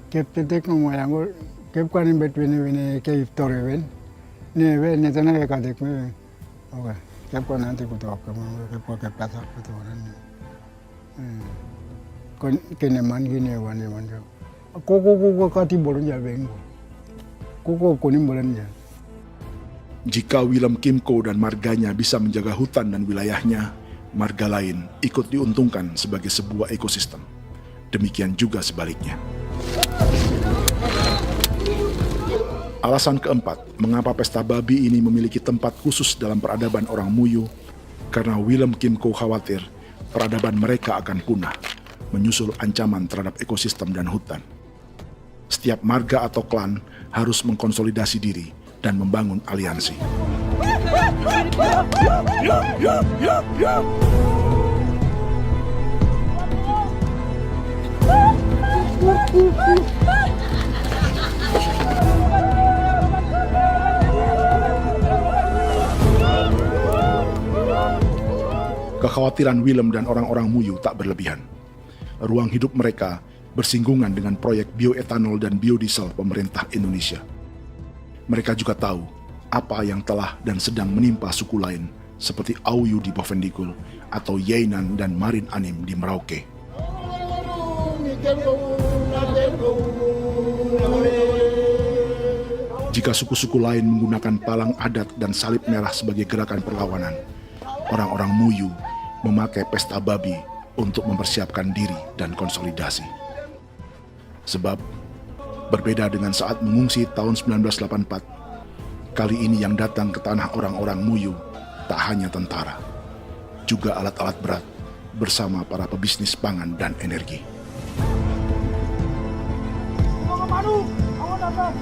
Kep tetek mo mayango kep kanin between ke iftore ven. Ne ve ne tana ke kadek me. Oke. Kep ko nanti ko tok mo kepo ke pasak to ran. Kon kene man gine wane wanjo. Koko kati bolon ja bengo. Koko konim bolon ja. Jika Willem Kimco dan marganya bisa menjaga hutan dan wilayahnya, marga lain ikut diuntungkan sebagai sebuah ekosistem. Demikian juga sebaliknya. Alasan keempat, mengapa pesta babi ini memiliki tempat khusus dalam peradaban orang Muyu, karena Willem Kimco khawatir peradaban mereka akan punah, menyusul ancaman terhadap ekosistem dan hutan. Setiap marga atau klan harus mengkonsolidasi diri dan membangun aliansi. Kekhawatiran Willem dan orang-orang Muyu tak berlebihan. Ruang hidup mereka bersinggungan dengan proyek bioetanol dan biodiesel pemerintah Indonesia. Mereka juga tahu apa yang telah dan sedang menimpa suku lain seperti Auyu di Bovendigul atau Yainan dan Marin Anim di Merauke. Jika suku-suku lain menggunakan palang adat dan salib merah sebagai gerakan perlawanan, orang-orang Muyu memakai pesta babi untuk mempersiapkan diri dan konsolidasi. Sebab, berbeda dengan saat mengungsi tahun 1984, kali ini yang datang ke tanah orang-orang Muyu tak hanya tentara, juga alat-alat berat bersama para pebisnis pangan dan energi. Awan